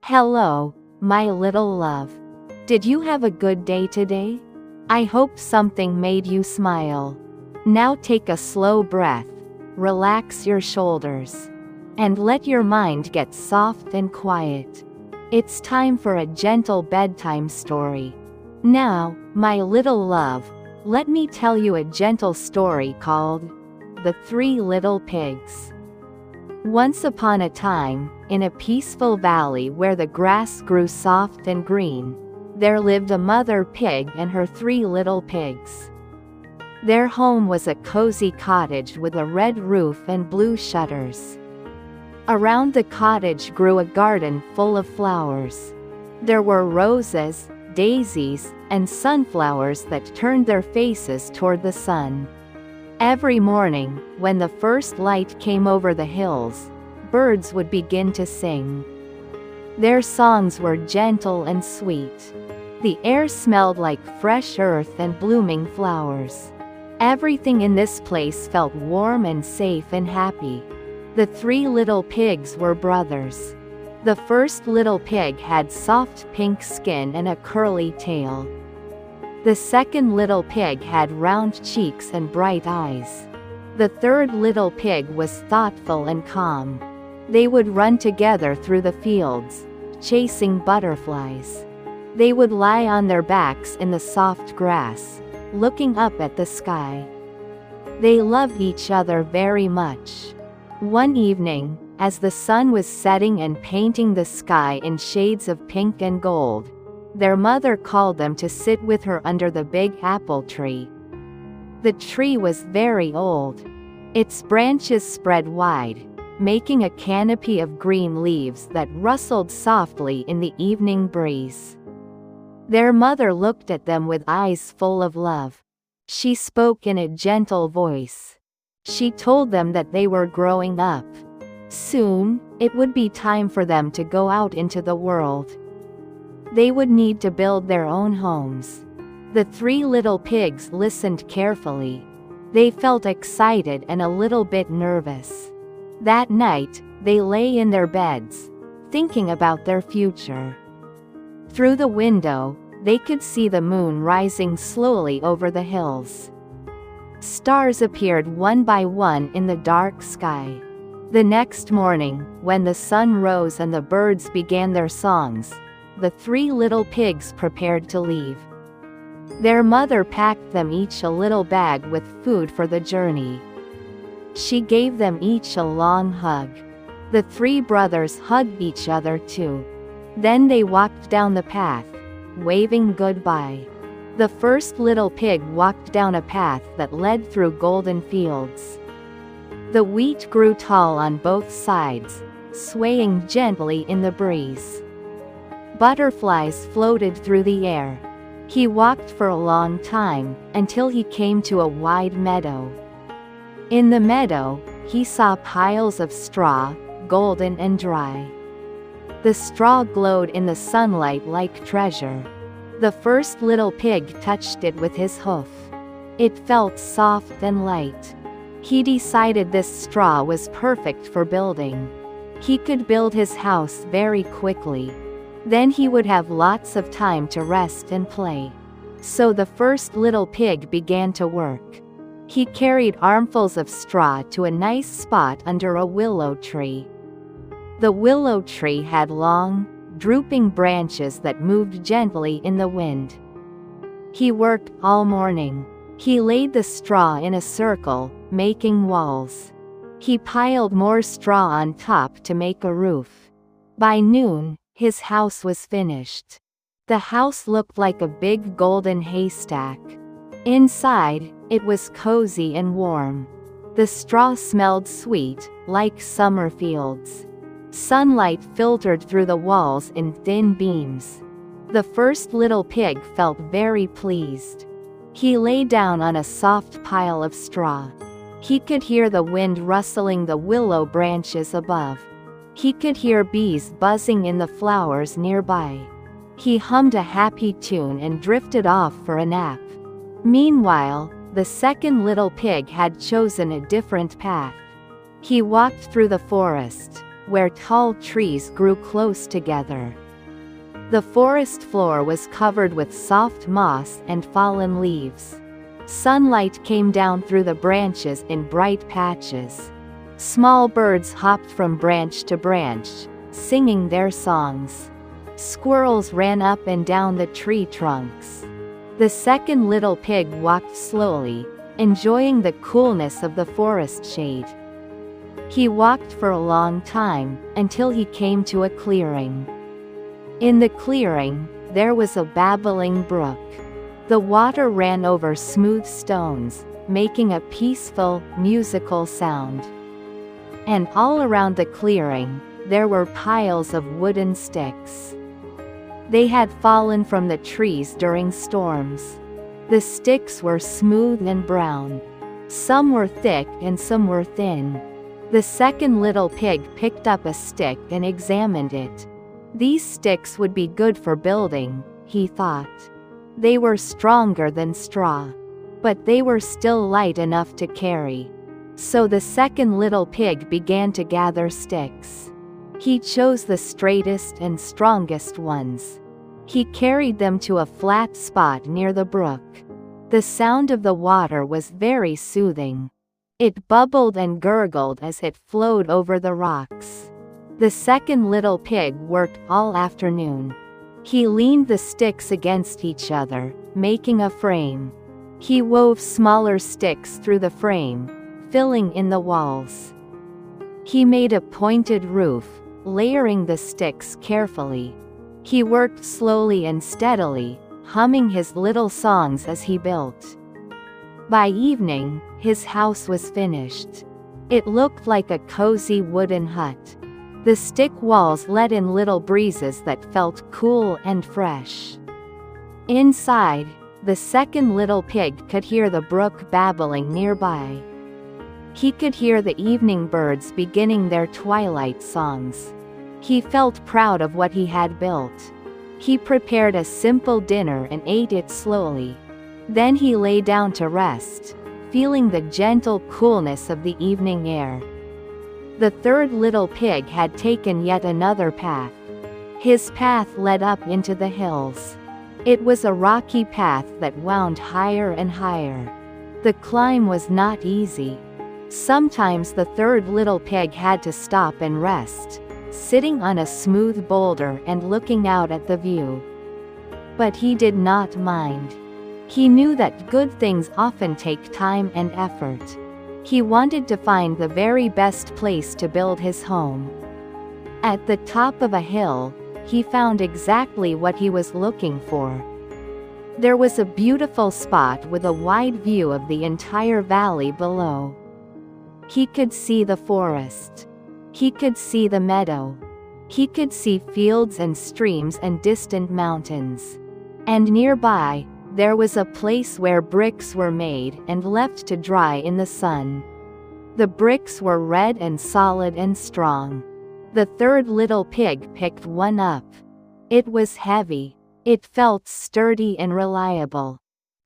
Hello, my little love. Did you have a good day today? I hope something made you smile. Now take a slow breath, relax your shoulders, and let your mind get soft and quiet. It's time for a gentle bedtime story. Now, my little love, let me tell you a gentle story called The Three Little Pigs. Once upon a time, in a peaceful valley where the grass grew soft and green, there lived a mother pig and her three little pigs. Their home was a cozy cottage with a red roof and blue shutters. Around the cottage grew a garden full of flowers. There were roses, daisies, and sunflowers that turned their faces toward the sun. Every morning, when the first light came over the hills, birds would begin to sing. Their songs were gentle and sweet. The air smelled like fresh earth and blooming flowers. Everything in this place felt warm and safe and happy. The three little pigs were brothers. The first little pig had soft pink skin and a curly tail. The second little pig had round cheeks and bright eyes. The third little pig was thoughtful and calm. They would run together through the fields, chasing butterflies. They would lie on their backs in the soft grass, looking up at the sky. They loved each other very much. One evening, as the sun was setting and painting the sky in shades of pink and gold, their mother called them to sit with her under the big apple tree. The tree was very old. Its branches spread wide, making a canopy of green leaves that rustled softly in the evening breeze. Their mother looked at them with eyes full of love. She spoke in a gentle voice. She told them that they were growing up. Soon, it would be time for them to go out into the world. They would need to build their own homes. The three little pigs listened carefully. They felt excited and a little bit nervous. That night, they lay in their beds, thinking about their future. Through the window, they could see the moon rising slowly over the hills. Stars appeared one by one in the dark sky. The next morning, when the sun rose and the birds began their songs, the three little pigs prepared to leave. Their mother packed them each a little bag with food for the journey. She gave them each a long hug. The three brothers hugged each other too. Then they walked down the path, waving goodbye. The first little pig walked down a path that led through golden fields. The wheat grew tall on both sides, swaying gently in the breeze. Butterflies floated through the air. He walked for a long time, until he came to a wide meadow. In the meadow, he saw piles of straw, golden and dry. The straw glowed in the sunlight like treasure. The first little pig touched it with his hoof. It felt soft and light. He decided this straw was perfect for building. He could build his house very quickly. Then he would have lots of time to rest and play. So the first little pig began to work. He carried armfuls of straw to a nice spot under a willow tree. The willow tree had long, drooping branches that moved gently in the wind. He worked all morning. He laid the straw in a circle, making walls. He piled more straw on top to make a roof. By noon, his house was finished. The house looked like a big golden haystack. Inside, it was cozy and warm. The straw smelled sweet, like summer fields. Sunlight filtered through the walls in thin beams. The first little pig felt very pleased. He lay down on a soft pile of straw. He could hear the wind rustling the willow branches above. He could hear bees buzzing in the flowers nearby. He hummed a happy tune and drifted off for a nap. Meanwhile, the second little pig had chosen a different path. He walked through the forest. where tall trees grew close together. The forest floor was covered with soft moss and fallen leaves. Sunlight came down through the branches in bright patches. Small birds hopped from branch to branch, singing their songs. Squirrels ran up and down the tree trunks. The second little pig walked slowly, enjoying the coolness of the forest shade. He walked for a long time, until he came to a clearing. In the clearing, there was a babbling brook. The water ran over smooth stones, making a peaceful, musical sound. And all around the clearing, there were piles of wooden sticks. They had fallen from the trees during storms. The sticks were smooth and brown. Some were thick and some were thin. The second little pig picked up a stick and examined it. These sticks would be good for building, he thought. They were stronger than straw. But they were still light enough to carry. So the second little pig began to gather sticks. He chose the straightest and strongest ones. He carried them to a flat spot near the brook. The sound of the water was very soothing. It bubbled and gurgled as it flowed over the rocks. The second little pig worked all afternoon. He leaned the sticks against each other, making a frame. He wove smaller sticks through the frame, filling in the walls. He made a pointed roof, layering the sticks carefully. He worked slowly and steadily, humming his little songs as he built. By evening, his house was finished. It looked like a cozy wooden hut. The stick walls let in little breezes that felt cool and fresh. Inside, the second little pig could hear the brook babbling nearby. He could hear the evening birds beginning their twilight songs. He felt proud of what he had built. He prepared a simple dinner and ate it slowly. Then he lay down to rest, feeling the gentle coolness of the evening air. The third little pig had taken yet another path. His path led up into the hills. It was a rocky path that wound higher and higher. The climb was not easy. Sometimes the third little pig had to stop and rest, sitting on a smooth boulder and looking out at the view. But he did not mind. He knew that good things often take time and effort. He wanted to find the very best place to build his home. At the top of a hill, he found exactly what he was looking for. There was a beautiful spot with a wide view of the entire valley below. He could see the forest. He could see the meadow. He could see fields and streams and distant mountains. And nearby, there was a place where bricks were made and left to dry in the sun. The bricks were red and solid and strong. The third little pig picked one up. It was heavy. It felt sturdy and reliable.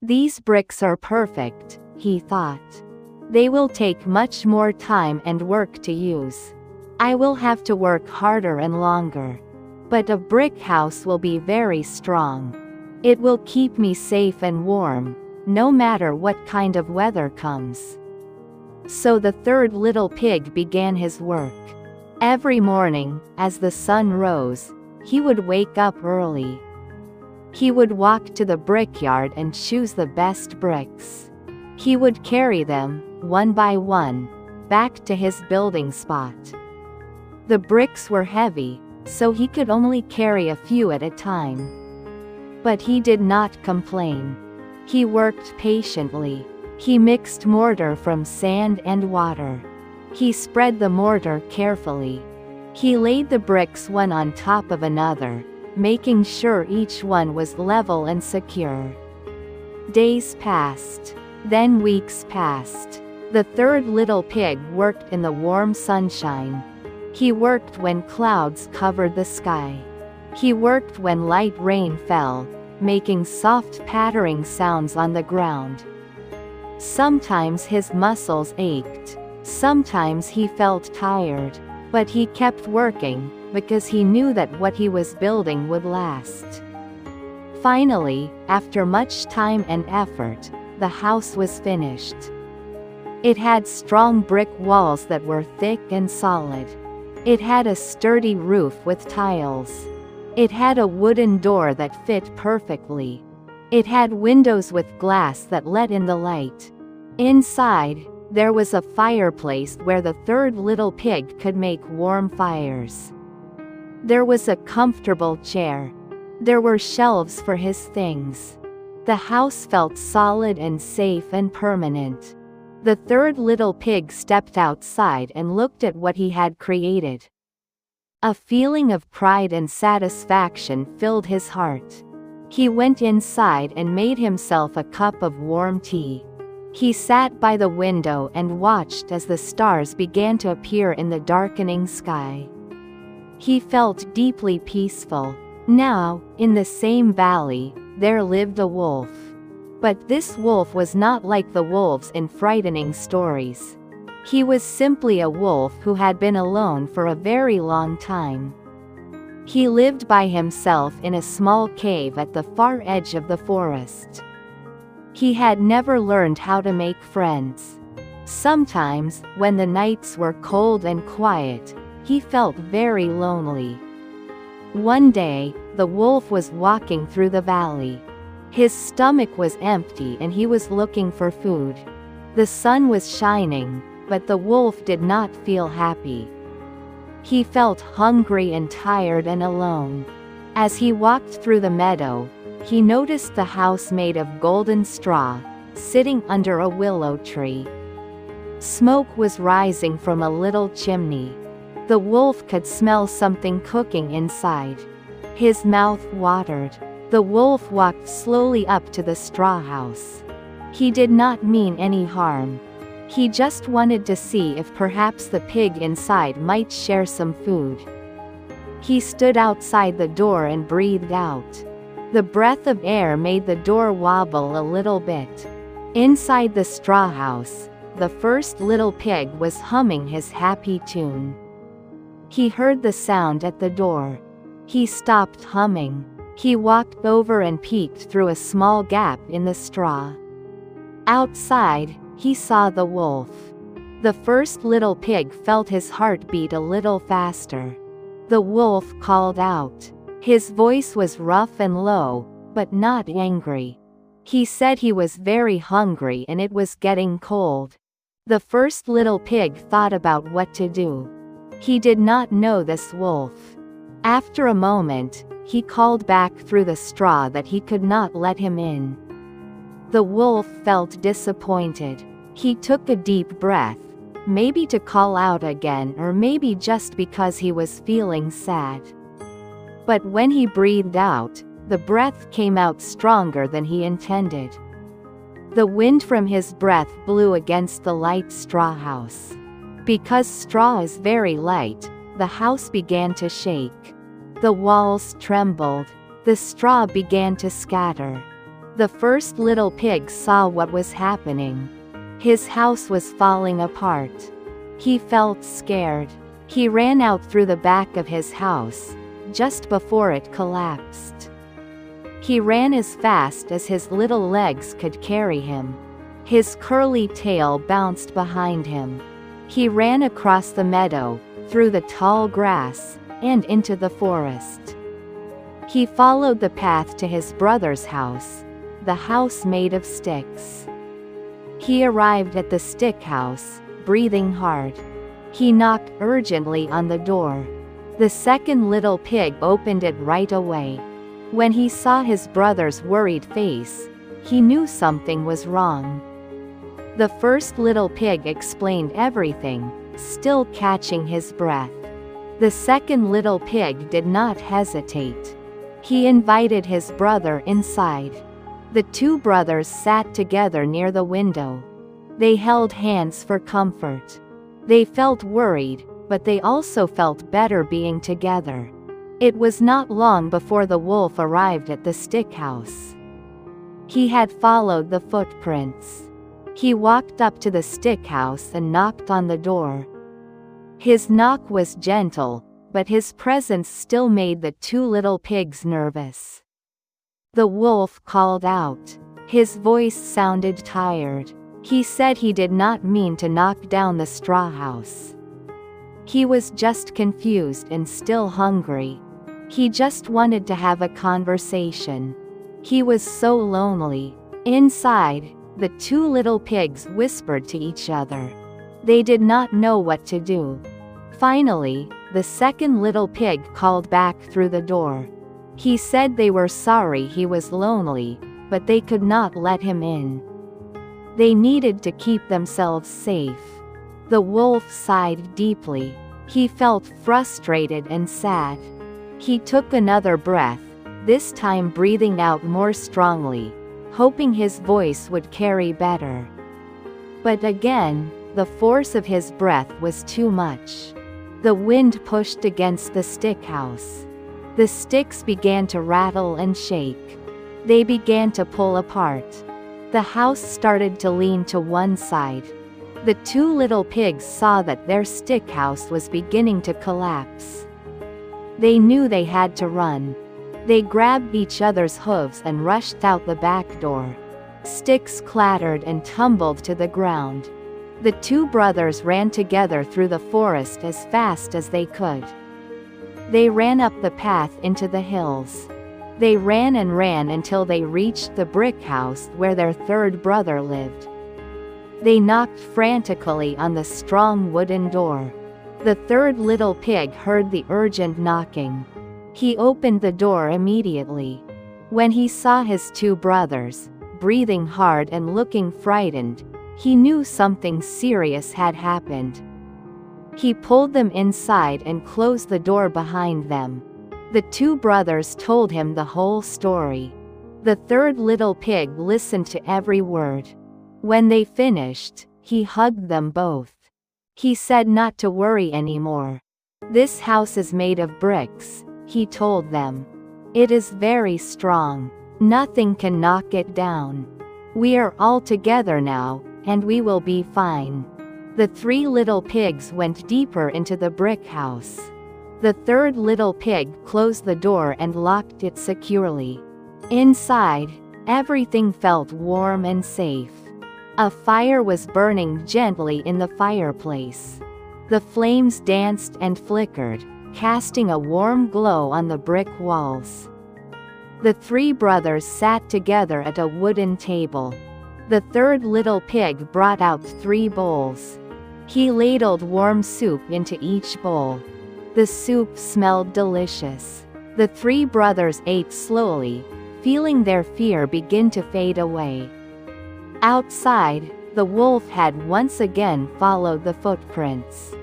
These bricks are perfect, he thought. They will take much more time and work to use. I will have to work harder and longer. But a brick house will be very strong. It will keep me safe and warm, no matter what kind of weather comes. So the third little pig began his work. Every morning, as the sun rose, he would wake up early. He would walk to the brickyard and choose the best bricks. He would carry them, one by one, back to his building spot. The bricks were heavy, so he could only carry a few at a time. But he did not complain. He worked patiently. He mixed mortar from sand and water. He spread the mortar carefully. He laid the bricks one on top of another, making sure each one was level and secure. Days passed. Then weeks passed. The third little pig worked in the warm sunshine. He worked when clouds covered the sky. He worked when light rain fell, making soft pattering sounds on the ground. Sometimes his muscles ached. Sometimes he felt tired. But he kept working, because he knew that what he was building would last. Finally, after much time and effort, the house was finished. It had strong brick walls that were thick and solid. It had a sturdy roof with tiles. It had a wooden door that fit perfectly. It had windows with glass that let in the light. Inside, there was a fireplace where the third little pig could make warm fires. There was a comfortable chair. There were shelves for his things. The house felt solid and safe and permanent. The third little pig stepped outside and looked at what he had created. A feeling of pride and satisfaction filled his heart. He went inside and made himself a cup of warm tea. He sat by the window and watched as the stars began to appear in the darkening sky. He felt deeply peaceful. Now, in the same valley, there lived a wolf. But this wolf was not like the wolves in frightening stories. He was simply a wolf who had been alone for a very long time. He lived by himself in a small cave at the far edge of the forest. He had never learned how to make friends. Sometimes, when the nights were cold and quiet, he felt very lonely. One day, the wolf was walking through the valley. His stomach was empty and he was looking for food. The sun was shining, but the wolf did not feel happy. He felt hungry and tired and alone. As he walked through the meadow, he noticed the house made of golden straw, sitting under a willow tree. Smoke was rising from a little chimney. The wolf could smell something cooking inside. His mouth watered. The wolf walked slowly up to the straw house. He did not mean any harm. He just wanted to see if perhaps the pig inside might share some food. He stood outside the door and breathed out. The breath of air made the door wobble a little bit. Inside the straw house, the first little pig was humming his happy tune. He heard the sound at the door. He stopped humming. He walked over and peeked through a small gap in the straw. Outside, he saw the wolf. The first little pig felt his heart beat a little faster. The wolf called out. His voice was rough and low, but not angry. He said he was very hungry and it was getting cold. The first little pig thought about what to do. He did not know this wolf. After a moment, he called back through the straw that he could not let him in. The wolf felt disappointed. He took a deep breath, maybe to call out again or maybe just because he was feeling sad. But when he breathed out, the breath came out stronger than he intended. The wind from his breath blew against the light straw house. Because straw is very light, the house began to shake. The walls trembled. The straw began to scatter. The first little pig saw what was happening. His house was falling apart. He felt scared. He ran out through the back of his house, just before it collapsed. He ran as fast as his little legs could carry him. His curly tail bounced behind him. He ran across the meadow, through the tall grass, and into the forest. He followed the path to his brother's house, the house made of sticks. He arrived at the stick house, breathing hard. He knocked urgently on the door. The second little pig opened it right away. When he saw his brother's worried face, he knew something was wrong. The first little pig explained everything, still catching his breath. The second little pig did not hesitate. He invited his brother inside. The two brothers sat together near the window. They held hands for comfort. They felt worried, but they also felt better being together. It was not long before the wolf arrived at the stick house. He had followed the footprints. He walked up to the stick house and knocked on the door. His knock was gentle, but his presence still made the two little pigs nervous. The wolf called out. His voice sounded tired. He said he did not mean to knock down the straw house. He was just confused and still hungry. He just wanted to have a conversation. He was so lonely. Inside, the two little pigs whispered to each other. They did not know what to do. Finally, the second little pig called back through the door. He said they were sorry he was lonely, but they could not let him in. They needed to keep themselves safe. The wolf sighed deeply. He felt frustrated and sad. He took another breath, this time breathing out more strongly, hoping his voice would carry better. But again, the force of his breath was too much. The wind pushed against the stick house. The sticks began to rattle and shake. They began to pull apart. The house started to lean to one side. The two little pigs saw that their stick house was beginning to collapse. They knew they had to run. They grabbed each other's hooves and rushed out the back door. Sticks clattered and tumbled to the ground. The two brothers ran together through the forest as fast as they could. They ran up the path into the hills. They ran and ran until they reached the brick house where their third brother lived. They knocked frantically on the strong wooden door. The third little pig heard the urgent knocking. He opened the door immediately. When he saw his two brothers, breathing hard and looking frightened, he knew something serious had happened. He pulled them inside and closed the door behind them. The two brothers told him the whole story. The third little pig listened to every word. When they finished, he hugged them both. He said not to worry anymore. This house is made of bricks, he told them. It is very strong. Nothing can knock it down. We are all together now, and we will be fine. The three little pigs went deeper into the brick house. The third little pig closed the door and locked it securely. Inside, everything felt warm and safe. A fire was burning gently in the fireplace. The flames danced and flickered, casting a warm glow on the brick walls. The three brothers sat together at a wooden table. The third little pig brought out 3 bowls. He ladled warm soup into each bowl. The soup smelled delicious. The 3 brothers ate slowly, feeling their fear begin to fade away. Outside, the wolf had once again followed the footprints.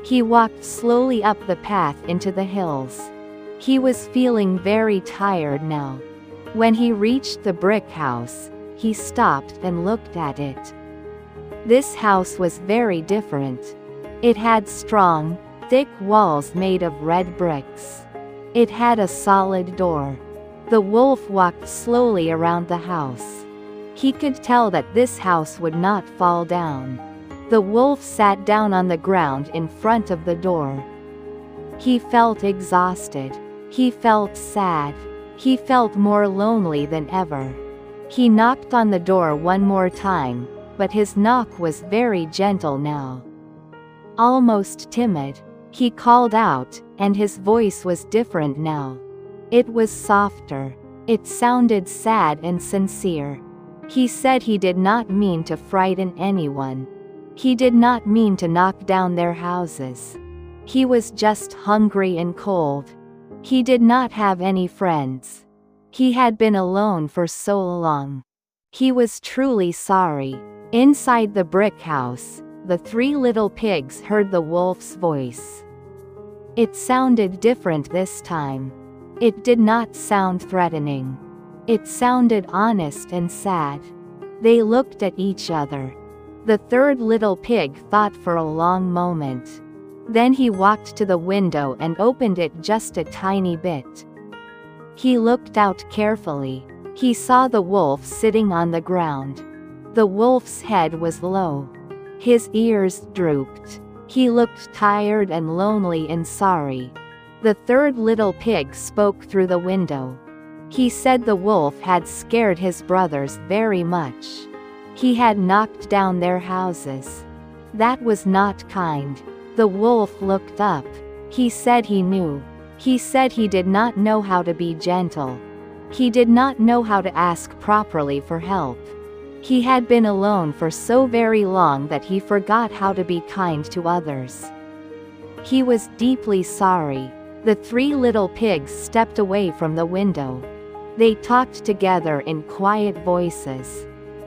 He walked slowly up the path into the hills. He was feeling very tired now. When he reached the brick house, he stopped and looked at it. This house was very different. It had strong, thick walls made of red bricks. It had a solid door. The wolf walked slowly around the house. He could tell that this house would not fall down. The wolf sat down on the ground in front of the door. He felt exhausted. He felt sad. He felt more lonely than ever. He knocked on the door one more time, but his knock was very gentle now. Almost timid, he called out, and his voice was different now. It was softer. It sounded sad and sincere. He said he did not mean to frighten anyone. He did not mean to knock down their houses. He was just hungry and cold. He did not have any friends. He had been alone for so long. He was truly sorry. Inside the brick house, the 3 little pigs heard the wolf's voice. It sounded different this time. It did not sound threatening. It sounded honest and sad. They looked at each other. The third little pig thought for a long moment. Then he walked to the window and opened it just a tiny bit. He looked out carefully. He saw the wolf sitting on the ground. The wolf's head was low. His ears drooped. He looked tired and lonely and sorry. The third little pig spoke through the window. He said the wolf had scared his brothers very much. He had knocked down their houses. That was not kind. The wolf looked up. He said he knew. He said he did not know how to be gentle. He did not know how to ask properly for help. He had been alone for so very long that he forgot how to be kind to others. He was deeply sorry. The three little pigs stepped away from the window. They talked together in quiet voices.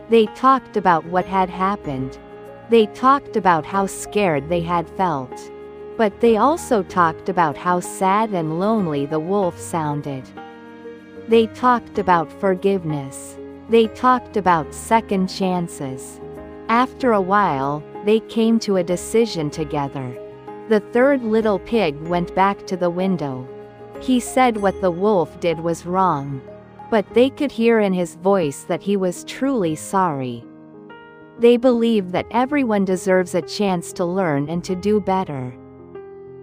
They talked about what had happened. They talked about how scared they had felt. But they also talked about how sad and lonely the wolf sounded. They talked about forgiveness. They talked about second chances. After a while, they came to a decision together. The third little pig went back to the window. He said what the wolf did was wrong. But they could hear in his voice that he was truly sorry. They believe that everyone deserves a chance to learn and to do better.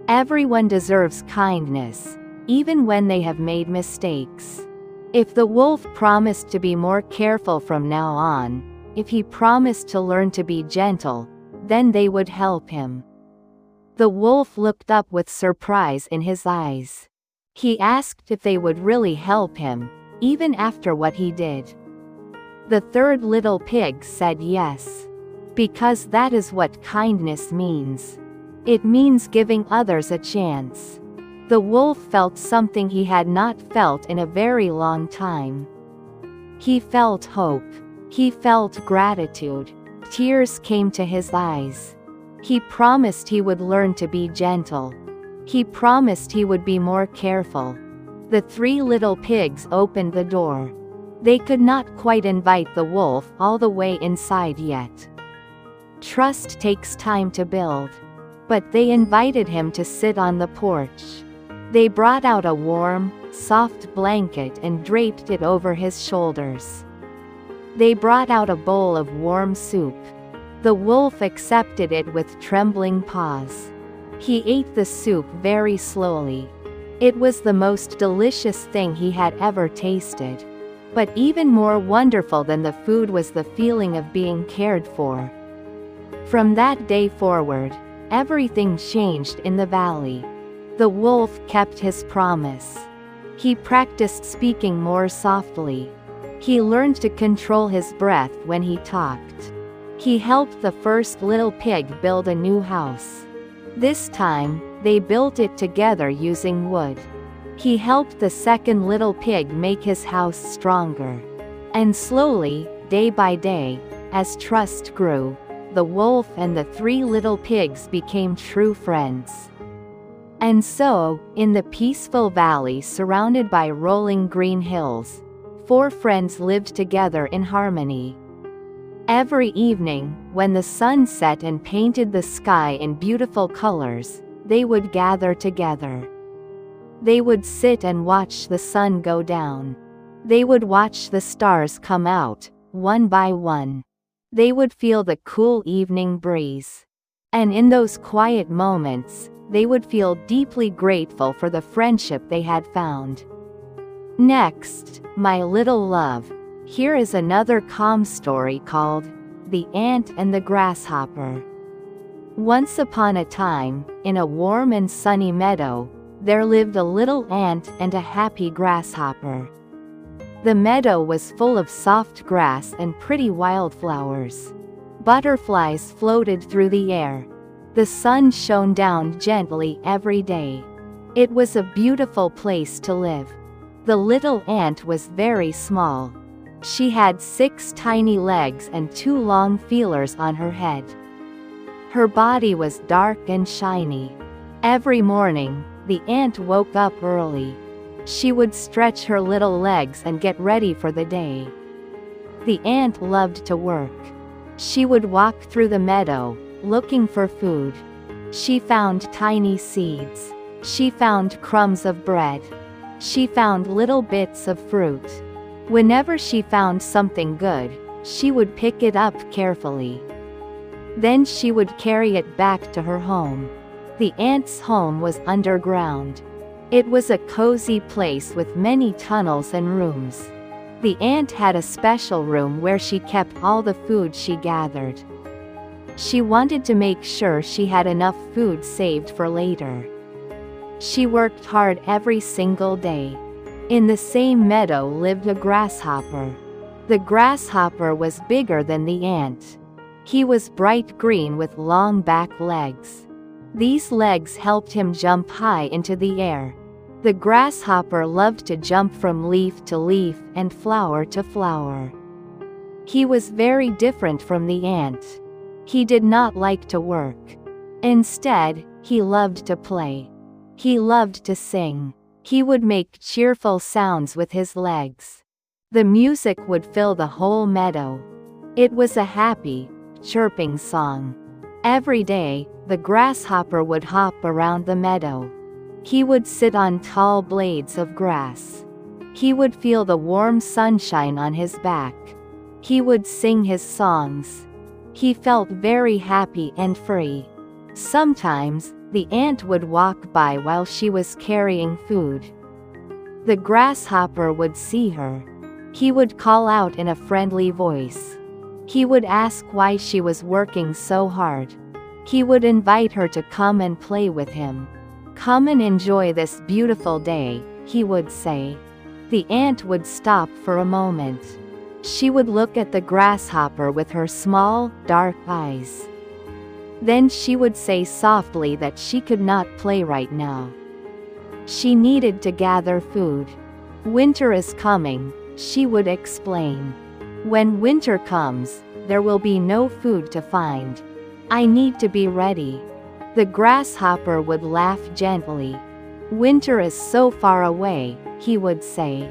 Everyone deserves kindness, even when they have made mistakes. If the wolf promised to be more careful from now on, if he promised to learn to be gentle, then they would help him. The wolf looked up with surprise in his eyes. He asked if they would really help him, even after what he did. The third little pig said yes. Because that is what kindness means. It means giving others a chance. The wolf felt something he had not felt in a very long time. He felt hope. He felt gratitude. Tears came to his eyes. He promised he would learn to be gentle. He promised he would be more careful. The three little pigs opened the door. They could not quite invite the wolf all the way inside yet. Trust takes time to build. But they invited him to sit on the porch. They brought out a warm, soft blanket and draped it over his shoulders. They brought out a bowl of warm soup. The wolf accepted it with trembling paws. He ate the soup very slowly. It was the most delicious thing he had ever tasted. But even more wonderful than the food was the feeling of being cared for. From that day forward, everything changed in the valley. The wolf kept his promise. He practiced speaking more softly. He learned to control his breath when he talked. He helped the first little pig build a new house. This time, they built it together using wood. He helped the second little pig make his house stronger. And slowly, day by day, as trust grew, the wolf and the three little pigs became true friends. And so, in the peaceful valley surrounded by rolling green hills, four friends lived together in harmony. Every evening, when the sun set and painted the sky in beautiful colors, they would gather together. They would sit and watch the sun go down. They would watch the stars come out, one by one. They would feel the cool evening breeze. And in those quiet moments, they would feel deeply grateful for the friendship they had found. Next, my little love, here is another calm story called The Ant and the Grasshopper. Once upon a time, in a warm and sunny meadow, there lived a little ant and a happy grasshopper. The meadow was full of soft grass and pretty wildflowers. Butterflies floated through the air. The sun shone down gently every day. It was a beautiful place to live. The little ant was very small. She had 6 tiny legs and 2 long feelers on her head. Her body was dark and shiny. Every morning, the ant woke up early. She would stretch her little legs and get ready for the day. The ant loved to work. She would walk through the meadow, looking for food. She found tiny seeds. She found crumbs of bread. She found little bits of fruit. Whenever she found something good, she would pick it up carefully. Then she would carry it back to her home. The ant's home was underground. It was a cozy place with many tunnels and rooms. The ant had a special room where she kept all the food she gathered. She wanted to make sure she had enough food saved for later. She worked hard every single day. In the same meadow lived a grasshopper. The grasshopper was bigger than the ant. He was bright green with long back legs. These legs helped him jump high into the air. The grasshopper loved to jump from leaf to leaf and flower to flower. He was very different from the ant. He did not like to work. Instead, he loved to play. He loved to sing. He would make cheerful sounds with his legs. The music would fill the whole meadow. It was a happy, chirping song. Every day, the grasshopper would hop around the meadow. He would sit on tall blades of grass. He would feel the warm sunshine on his back. He would sing his songs. He felt very happy and free. Sometimes, the ant would walk by while she was carrying food. The grasshopper would see her. He would call out in a friendly voice. He would ask why she was working so hard. He would invite her to come and play with him. "Come and enjoy this beautiful day," he would say. The ant would stop for a moment. She would look at the grasshopper with her small, dark eyes. Then she would say softly that she could not play right now. She needed to gather food. "Winter is coming," she would explain. "When winter comes, there will be no food to find. I need to be ready." The grasshopper would laugh gently. "Winter is so far away," he would say.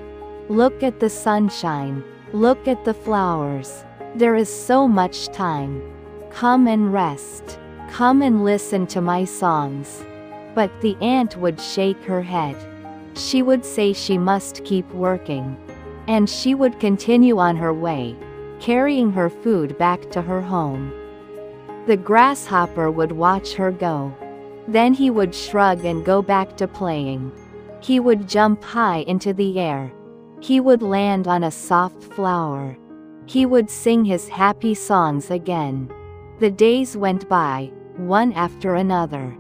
"Look at the sunshine. Look at the flowers. There is so much time. Come and rest. Come and listen to my songs." But the ant would shake her head. She would say she must keep working. And she would continue on her way, carrying her food back to her home. The grasshopper would watch her go. Then he would shrug and go back to playing. He would jump high into the air. He would land on a soft flower. He would sing his happy songs again. The days went by, one after another.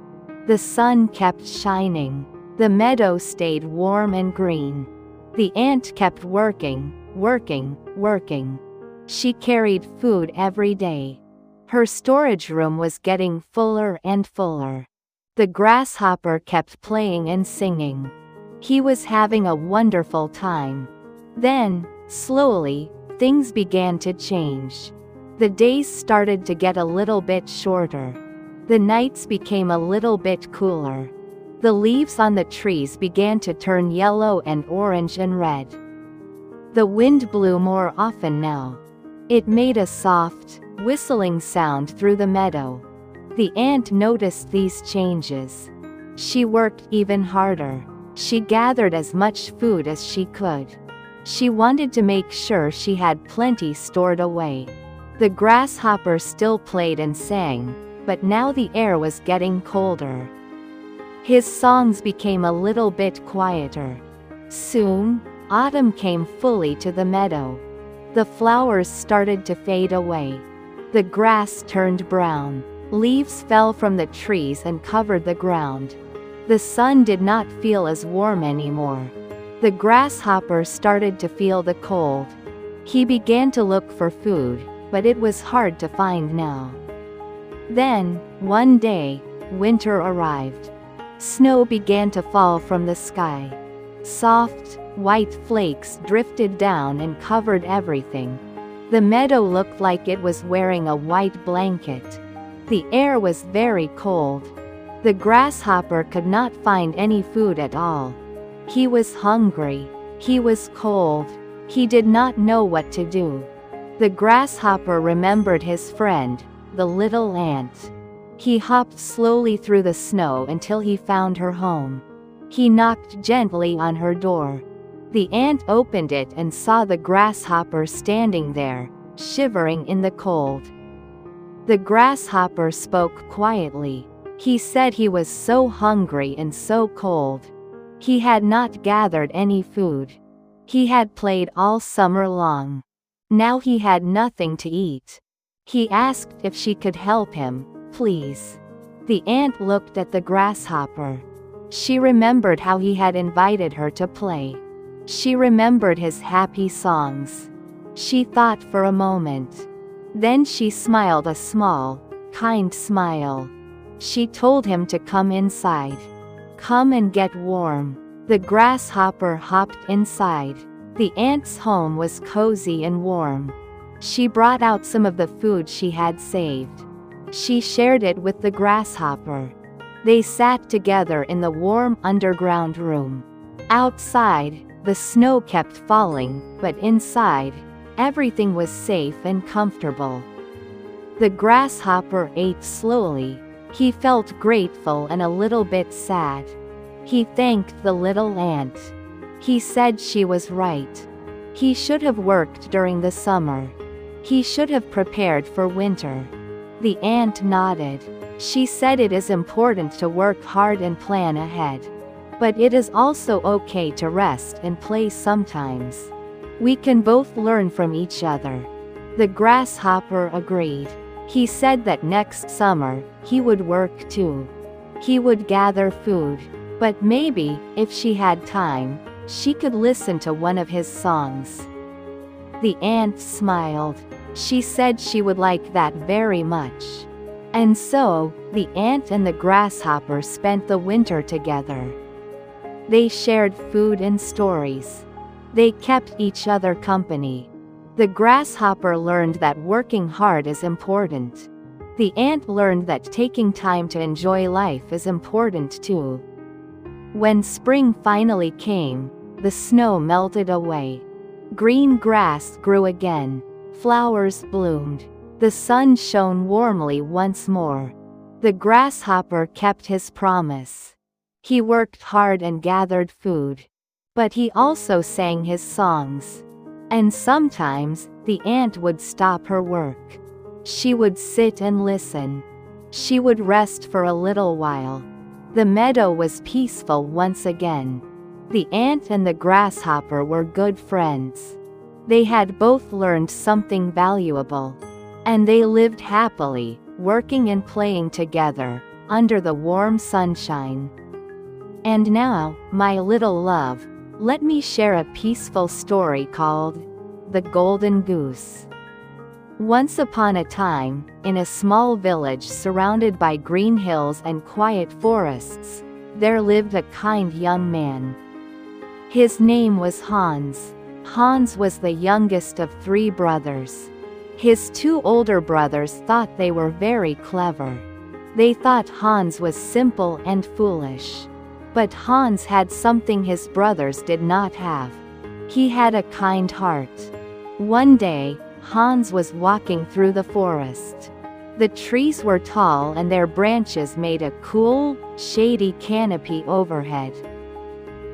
The sun kept shining. The meadow stayed warm and green. The ant kept working, working, working. She carried food every day. Her storage room was getting fuller and fuller. The grasshopper kept playing and singing. He was having a wonderful time. Then, slowly, things began to change. The days started to get a little bit shorter. The nights became a little bit cooler. The leaves on the trees began to turn yellow and orange and red. The wind blew more often now. It made a soft, whistling sound through the meadow. The ant noticed these changes. She worked even harder. She gathered as much food as she could. She wanted to make sure she had plenty stored away. The grasshopper still played and sang, but now the air was getting colder. His songs became a little bit quieter. Soon, autumn came fully to the meadow. The flowers started to fade away. The grass turned brown. Leaves fell from the trees and covered the ground. The sun did not feel as warm anymore. The grasshopper started to feel the cold. He began to look for food, but it was hard to find now. Then, one day, winter arrived. Snow began to fall from the sky. Soft, white flakes drifted down and covered everything. The meadow looked like it was wearing a white blanket. The air was very cold. The grasshopper could not find any food at all. He was hungry. He was cold. He did not know what to do. The grasshopper remembered his friend, the little ant. He hopped slowly through the snow until he found her home. He knocked gently on her door. The ant opened it and saw the grasshopper standing there, shivering in the cold. The grasshopper spoke quietly. He said he was so hungry and so cold. He had not gathered any food. He had played all summer long. Now he had nothing to eat. He asked if she could help him, please. The ant looked at the grasshopper. She remembered how he had invited her to play. She remembered his happy songs. She thought for a moment. Then she smiled a small, kind smile. She told him to come inside. Come and get warm. The grasshopper hopped inside. The ant's home was cozy and warm. She brought out some of the food she had saved. She shared it with the grasshopper. They sat together in the warm underground room. Outside, the snow kept falling, but inside, everything was safe and comfortable. The grasshopper ate slowly. He felt grateful and a little bit sad. He thanked the little ant. He said she was right. He should have worked during the summer. He should have prepared for winter. The ant nodded. She said it is important to work hard and plan ahead. But it is also okay to rest and play sometimes. We can both learn from each other. The grasshopper agreed. He said that next summer, he would work too. He would gather food. But maybe, if she had time, she could listen to one of his songs. The ant smiled. She said she would like that very much. And so, the ant and the grasshopper spent the winter together. They shared food and stories. They kept each other company. The grasshopper learned that working hard is important. The ant learned that taking time to enjoy life is important too. When spring finally came, the snow melted away. Green grass grew again. Flowers bloomed. The sun shone warmly once more. The grasshopper kept his promise. He worked hard and gathered food. But he also sang his songs. And sometimes, the ant would stop her work. She would sit and listen. She would rest for a little while. The meadow was peaceful once again. The ant and the grasshopper were good friends. They had both learned something valuable. And they lived happily, working and playing together, under the warm sunshine. And now, my little love, let me share a peaceful story called The Golden Goose. Once upon a time, in a small village surrounded by green hills and quiet forests, there lived a kind young man. His name was Hans. Hans was the youngest of 3 brothers. His 2 older brothers thought they were very clever. They thought Hans was simple and foolish. But Hans had something his brothers did not have. He had a kind heart. One day, Hans was walking through the forest. The trees were tall and their branches made a cool, shady canopy overhead.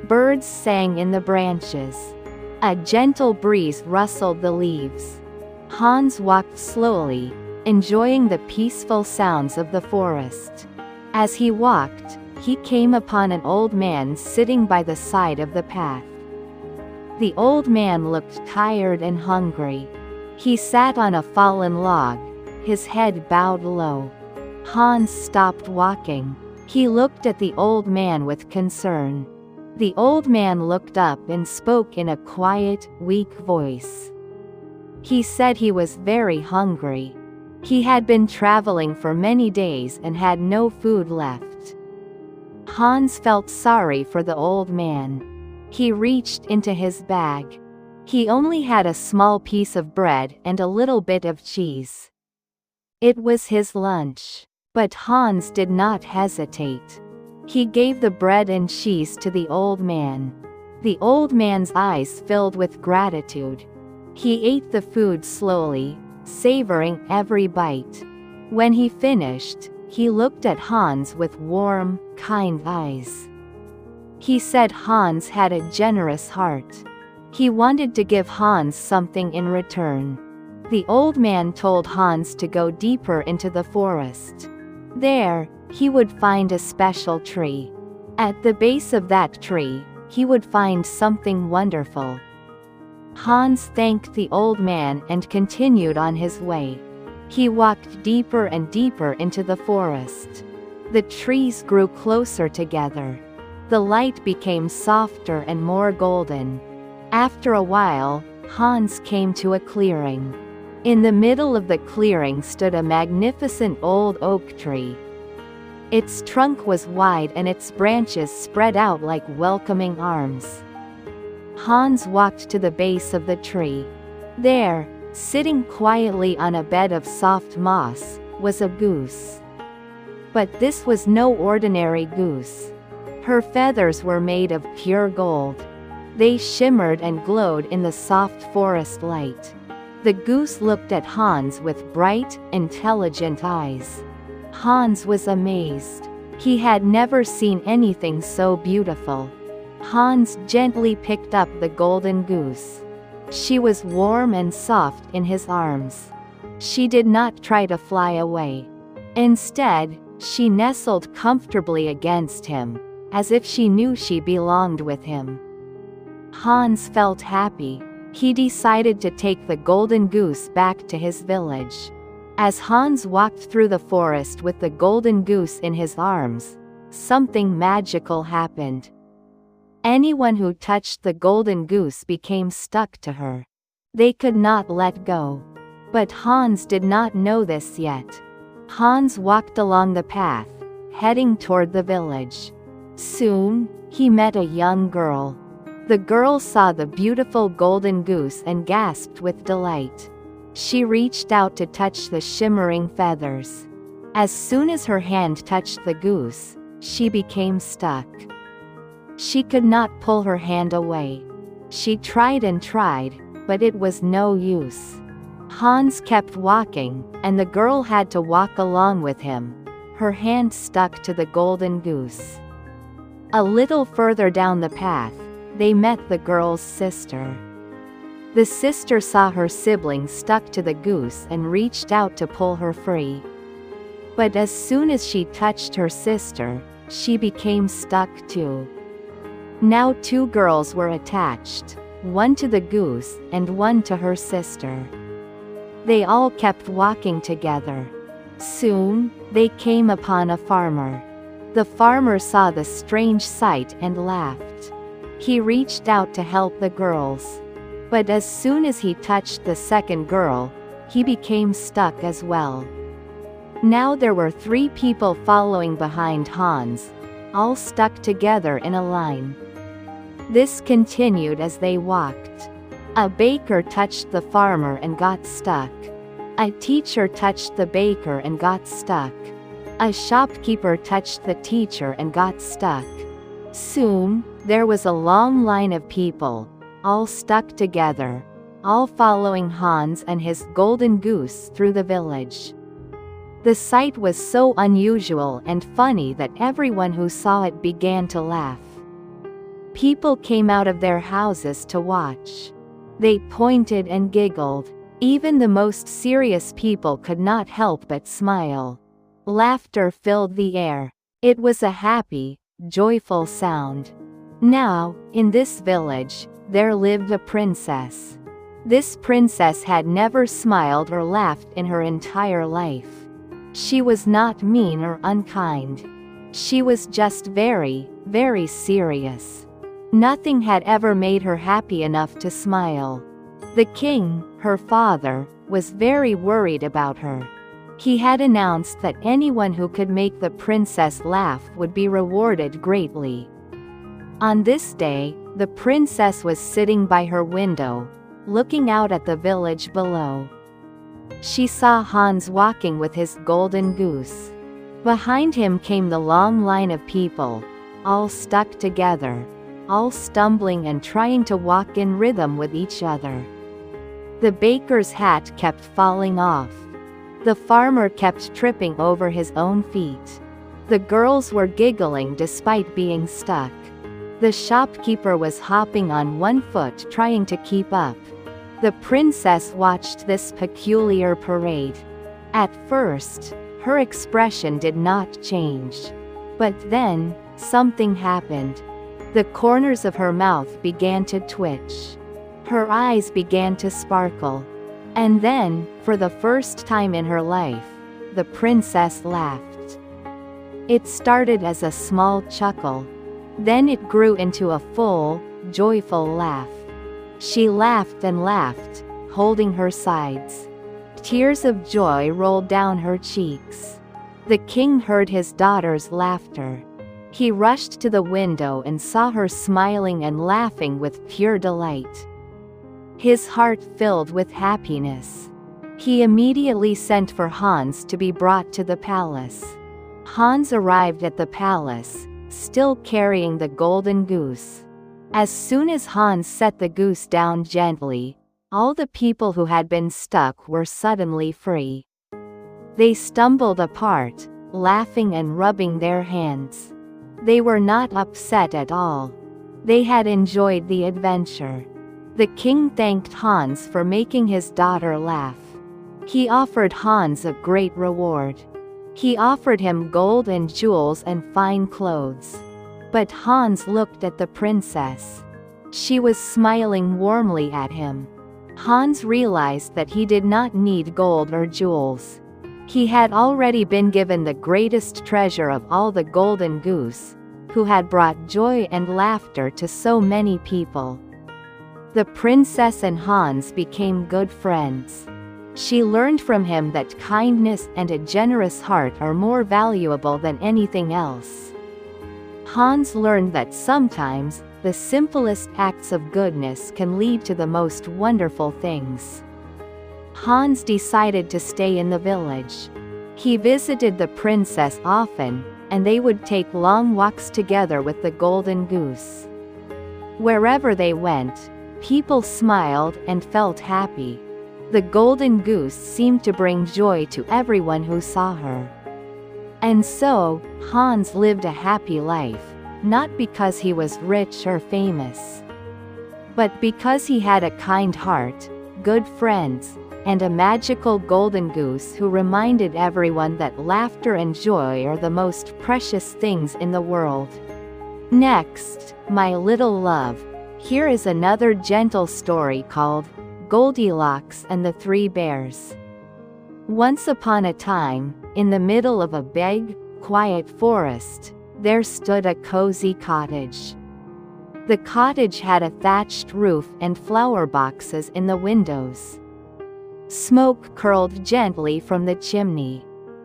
Birds sang in the branches. A gentle breeze rustled the leaves. Hans walked slowly, enjoying the peaceful sounds of the forest. As he walked, he came upon an old man sitting by the side of the path. The old man looked tired and hungry. He sat on a fallen log, his head bowed low. Hans stopped walking. He looked at the old man with concern. The old man looked up and spoke in a quiet, weak voice. He said he was very hungry. He had been traveling for many days and had no food left. Hans felt sorry for the old man. He reached into his bag. He only had a small piece of bread and a little bit of cheese. It was his lunch. But Hans did not hesitate. He gave the bread and cheese to the old man. The old man's eyes filled with gratitude. He ate the food slowly, savoring every bite. When he finished, he looked at Hans with warm, kind eyes. He said Hans had a generous heart. He wanted to give Hans something in return. The old man told Hans to go deeper into the forest. There, he would find a special tree. At the base of that tree, he would find something wonderful. Hans thanked the old man and continued on his way. He walked deeper and deeper into the forest. The trees grew closer together. The light became softer and more golden. After a while, Hans came to a clearing. In the middle of the clearing stood a magnificent old oak tree. Its trunk was wide and its branches spread out like welcoming arms. Hans walked to the base of the tree. There, sitting quietly on a bed of soft moss, was a goose. But this was no ordinary goose. Her feathers were made of pure gold. They shimmered and glowed in the soft forest light. The goose looked at Hans with bright, intelligent eyes. Hans was amazed. He had never seen anything so beautiful. Hans gently picked up the golden goose. She was warm and soft in his arms. She did not try to fly away. Instead, she nestled comfortably against him, as if she knew she belonged with him. Hans felt happy. He decided to take the golden goose back to his village. As Hans walked through the forest with the golden goose in his arms, something magical happened. Anyone who touched the golden goose became stuck to her. They could not let go. But Hans did not know this yet. Hans walked along the path, heading toward the village. Soon, he met a young girl. The girl saw the beautiful golden goose and gasped with delight. She reached out to touch the shimmering feathers. As soon as her hand touched the goose, she became stuck. She could not pull her hand away. She tried and tried, but it was no use. Hans kept walking, and the girl had to walk along with him. Her hand stuck to the golden goose. A little further down the path, they met the girl's sister. The sister saw her sibling stuck to the goose and reached out to pull her free. But as soon as she touched her sister, she became stuck too. Now two girls were attached, one to the goose and one to her sister. They all kept walking together. Soon, they came upon a farmer. The farmer saw the strange sight and laughed. He reached out to help the girls. But as soon as he touched the second girl, he became stuck as well. Now there were 3 people following behind Hans, all stuck together in a line. This continued as they walked. A baker touched the farmer and got stuck. A teacher touched the baker and got stuck. A shopkeeper touched the teacher and got stuck. Soon, there was a long line of people, all stuck together, all following Hans and his golden goose through the village. The sight was so unusual and funny that everyone who saw it began to laugh. People came out of their houses to watch. They pointed and giggled. Even the most serious people could not help but smile. Laughter filled the air. It was a happy, joyful sound. Now, in this village, there lived a princess. This princess had never smiled or laughed in her entire life. She was not mean or unkind. She was just very, very serious. Nothing had ever made her happy enough to smile. The king, her father, was very worried about her. He had announced that anyone who could make the princess laugh would be rewarded greatly. On this day, the princess was sitting by her window, looking out at the village below. She saw Hans walking with his golden goose. Behind him came the long line of people, all stuck together, all stumbling and trying to walk in rhythm with each other. The baker's hat kept falling off. The farmer kept tripping over his own feet. The girls were giggling despite being stuck. The shopkeeper was hopping on one foot trying to keep up. The princess watched this peculiar parade. At first, her expression did not change. But then, something happened. The corners of her mouth began to twitch. Her eyes began to sparkle. And then, for the first time in her life, the princess laughed. It started as a small chuckle. Then it grew into a full, joyful laugh. She laughed and laughed, holding her sides. Tears of joy rolled down her cheeks. The king heard his daughter's laughter. He rushed to the window and saw her smiling and laughing with pure delight. His heart filled with happiness. He immediately sent for Hans to be brought to the palace. Hans arrived at the palace, still carrying the golden goose. As soon as Hans set the goose down gently, all the people who had been stuck were suddenly free. They stumbled apart, laughing and rubbing their hands. They were not upset at all. They had enjoyed the adventure. The king thanked Hans for making his daughter laugh. He offered Hans a great reward. He offered him gold and jewels and fine clothes. But Hans looked at the princess. She was smiling warmly at him. Hans realized that he did not need gold or jewels. He had already been given the greatest treasure of all, the golden goose, who had brought joy and laughter to so many people. The princess and Hans became good friends. She learned from him that kindness and a generous heart are more valuable than anything else. Hans learned that sometimes, the simplest acts of goodness can lead to the most wonderful things. Hans decided to stay in the village. He visited the princess often, and they would take long walks together with the golden goose. Wherever they went, people smiled and felt happy. The golden goose seemed to bring joy to everyone who saw her. And so, Hans lived a happy life, not because he was rich or famous, but because he had a kind heart, good friends, and a magical golden goose who reminded everyone that laughter and joy are the most precious things in the world. Next, my little love, here is another gentle story called Goldilocks and the Three Bears. Once upon a time, in the middle of a big, quiet forest, there stood a cozy cottage. The cottage had a thatched roof and flower boxes in the windows. Smoke curled gently from the chimney.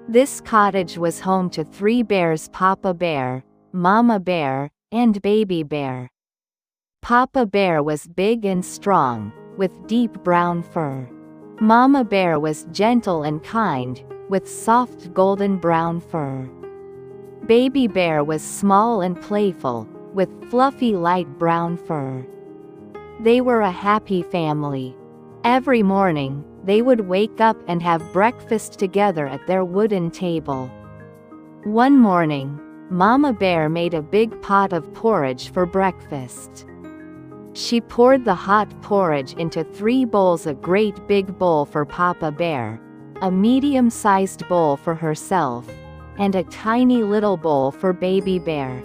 This cottage was home to three bears: Papa Bear, Mama Bear, and Baby Bear. Papa Bear was big and strong, with deep brown fur. Mama Bear was gentle and kind, with soft golden brown fur. Baby Bear was small and playful, with fluffy light brown fur. They were a happy family. Every morning, they would wake up and have breakfast together at their wooden table. One morning, Mama Bear made a big pot of porridge for breakfast. She poured the hot porridge into 3 bowls: a great big bowl for Papa Bear, a medium-sized bowl for herself, and a tiny little bowl for Baby Bear.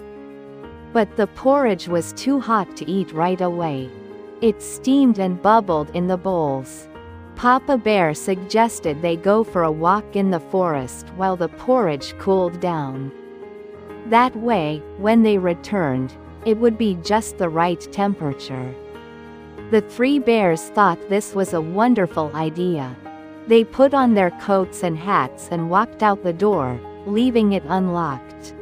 But the porridge was too hot to eat right away. It steamed and bubbled in the bowls. Papa Bear suggested they go for a walk in the forest while the porridge cooled down. That way, when they returned, it would be just the right temperature. The 3 bears thought this was a wonderful idea. They put on their coats and hats and walked out the door, leaving it unlocked.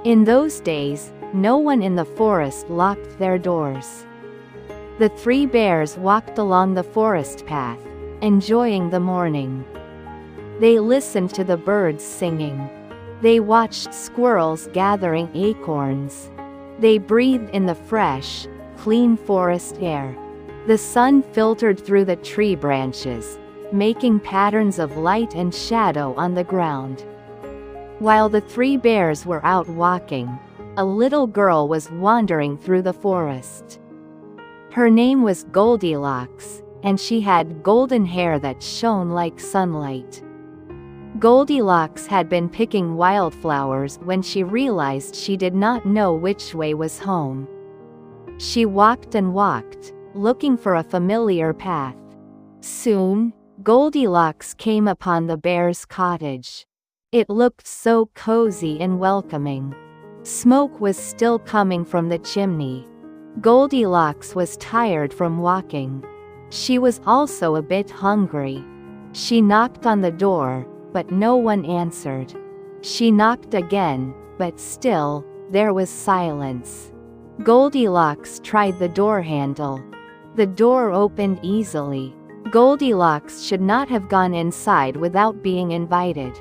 In those days, no one in the forest locked their doors. The 3 bears walked along the forest path, enjoying the morning. They listened to the birds singing. They watched squirrels gathering acorns. They breathed in the fresh, clean forest air. The sun filtered through the tree branches, making patterns of light and shadow on the ground. While the 3 bears were out walking, a little girl was wandering through the forest. Her name was Goldilocks, and she had golden hair that shone like sunlight. Goldilocks had been picking wildflowers when she realized she did not know which way was home. She walked and walked, looking for a familiar path. Soon, Goldilocks came upon the bear's cottage. It looked so cozy and welcoming. Smoke was still coming from the chimney. Goldilocks was tired from walking. She was also a bit hungry. She knocked on the door, but no one answered. She knocked again, but still, there was silence. Goldilocks tried the door handle. The door opened easily. Goldilocks should not have gone inside without being invited.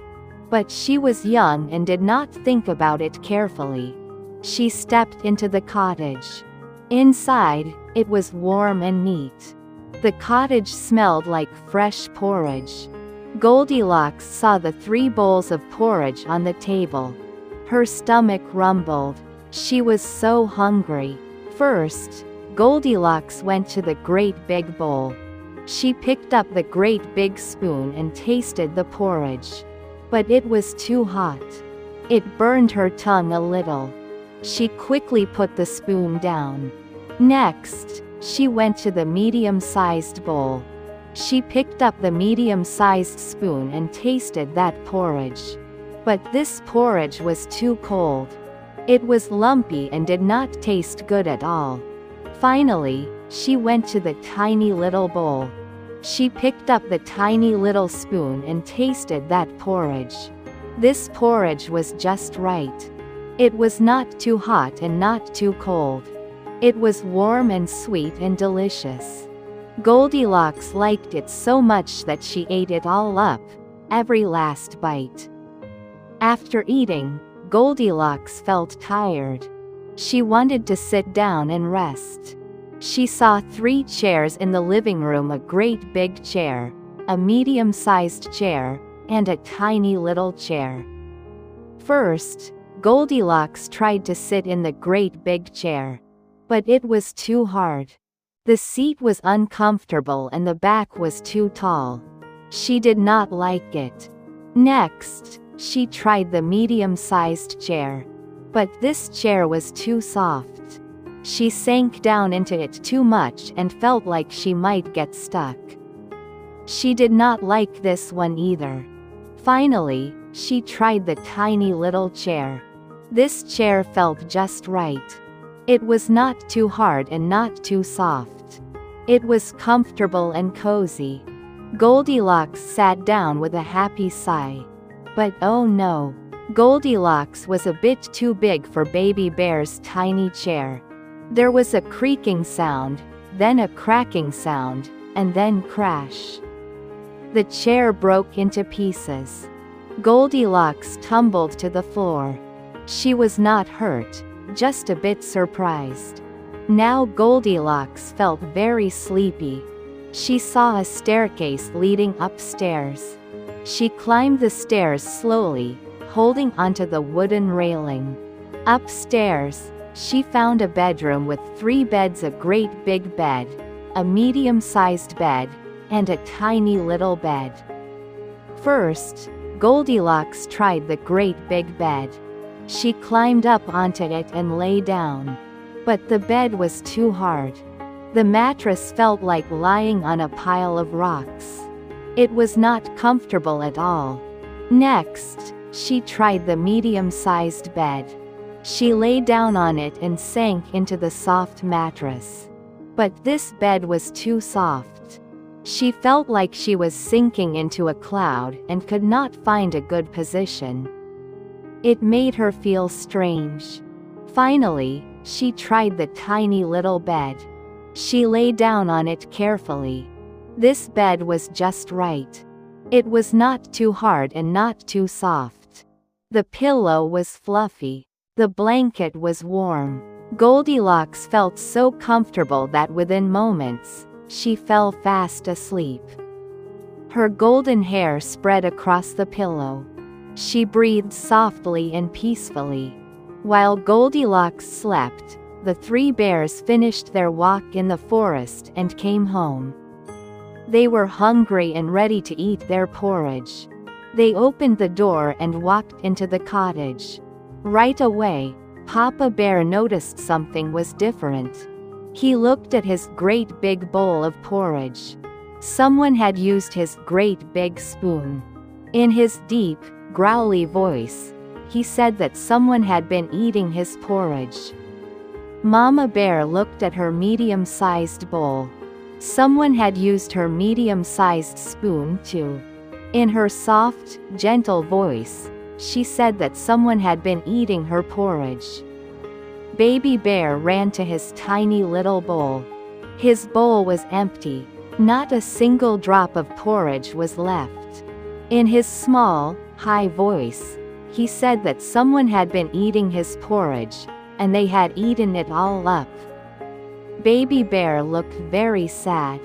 But she was young and did not think about it carefully. She stepped into the cottage. Inside, it was warm and neat. The cottage smelled like fresh porridge. Goldilocks saw the 3 bowls of porridge on the table. Her stomach rumbled. She was so hungry. First, Goldilocks went to the great big bowl. She picked up the great big spoon and tasted the porridge. But it was too hot. It burned her tongue a little. She quickly put the spoon down. Next, she went to the medium-sized bowl. She picked up the medium-sized spoon and tasted that porridge. But this porridge was too cold. It was lumpy and did not taste good at all. Finally, she went to the tiny little bowl. She picked up the tiny little spoon and tasted that porridge. This porridge was just right. It was not too hot and not too cold. It was warm and sweet and delicious. Goldilocks liked it so much that she ate it all up, every last bite. After eating, Goldilocks felt tired. She wanted to sit down and rest. She saw 3 chairs in the living room: a great big chair, a medium-sized chair, and a tiny little chair. First, Goldilocks tried to sit in the great big chair. But it was too hard. The seat was uncomfortable and the back was too tall. She did not like it. Next, she tried the medium-sized chair. But this chair was too soft. She sank down into it too much and felt like she might get stuck. She did not like this one either. Finally, she tried the tiny little chair. This chair felt just right. It was not too hard and not too soft. It was comfortable and cozy. Goldilocks sat down with a happy sigh. But oh no, Goldilocks was a bit too big for Baby Bear's tiny chair. There was a creaking sound, then a cracking sound, and then crash. The chair broke into pieces. Goldilocks tumbled to the floor. She was not hurt, just a bit surprised. Now Goldilocks felt very sleepy. She saw a staircase leading upstairs. She climbed the stairs slowly, holding onto the wooden railing. Upstairs, she found a bedroom with 3 beds: a great big bed, a medium-sized bed, and a tiny little bed. First, Goldilocks tried the great big bed. She climbed up onto it and lay down. But the bed was too hard. The mattress felt like lying on a pile of rocks. It was not comfortable at all. Next, she tried the medium-sized bed. She lay down on it and sank into the soft mattress. But this bed was too soft. She felt like she was sinking into a cloud and could not find a good position. It made her feel strange. Finally, she tried the tiny little bed. She lay down on it carefully. This bed was just right. It was not too hard and not too soft. The pillow was fluffy. The blanket was warm. Goldilocks felt so comfortable that within moments, she fell fast asleep. Her golden hair spread across the pillow. She breathed softly and peacefully. While Goldilocks slept, the 3 bears finished their walk in the forest and came home. They were hungry and ready to eat their porridge. They opened the door and walked into the cottage. Right away, Papa Bear noticed something was different. He looked at his great big bowl of porridge. Someone had used his great big spoon. In his deep, growly voice, he said that someone had been eating his porridge. Mama Bear looked at her medium-sized bowl. Someone had used her medium-sized spoon too. In her soft, gentle voice, she said that someone had been eating her porridge. Baby Bear ran to his tiny little bowl. His bowl was empty. Not a single drop of porridge was left. In his small, high voice, he said that someone had been eating his porridge, and they had eaten it all up. Baby Bear looked very sad.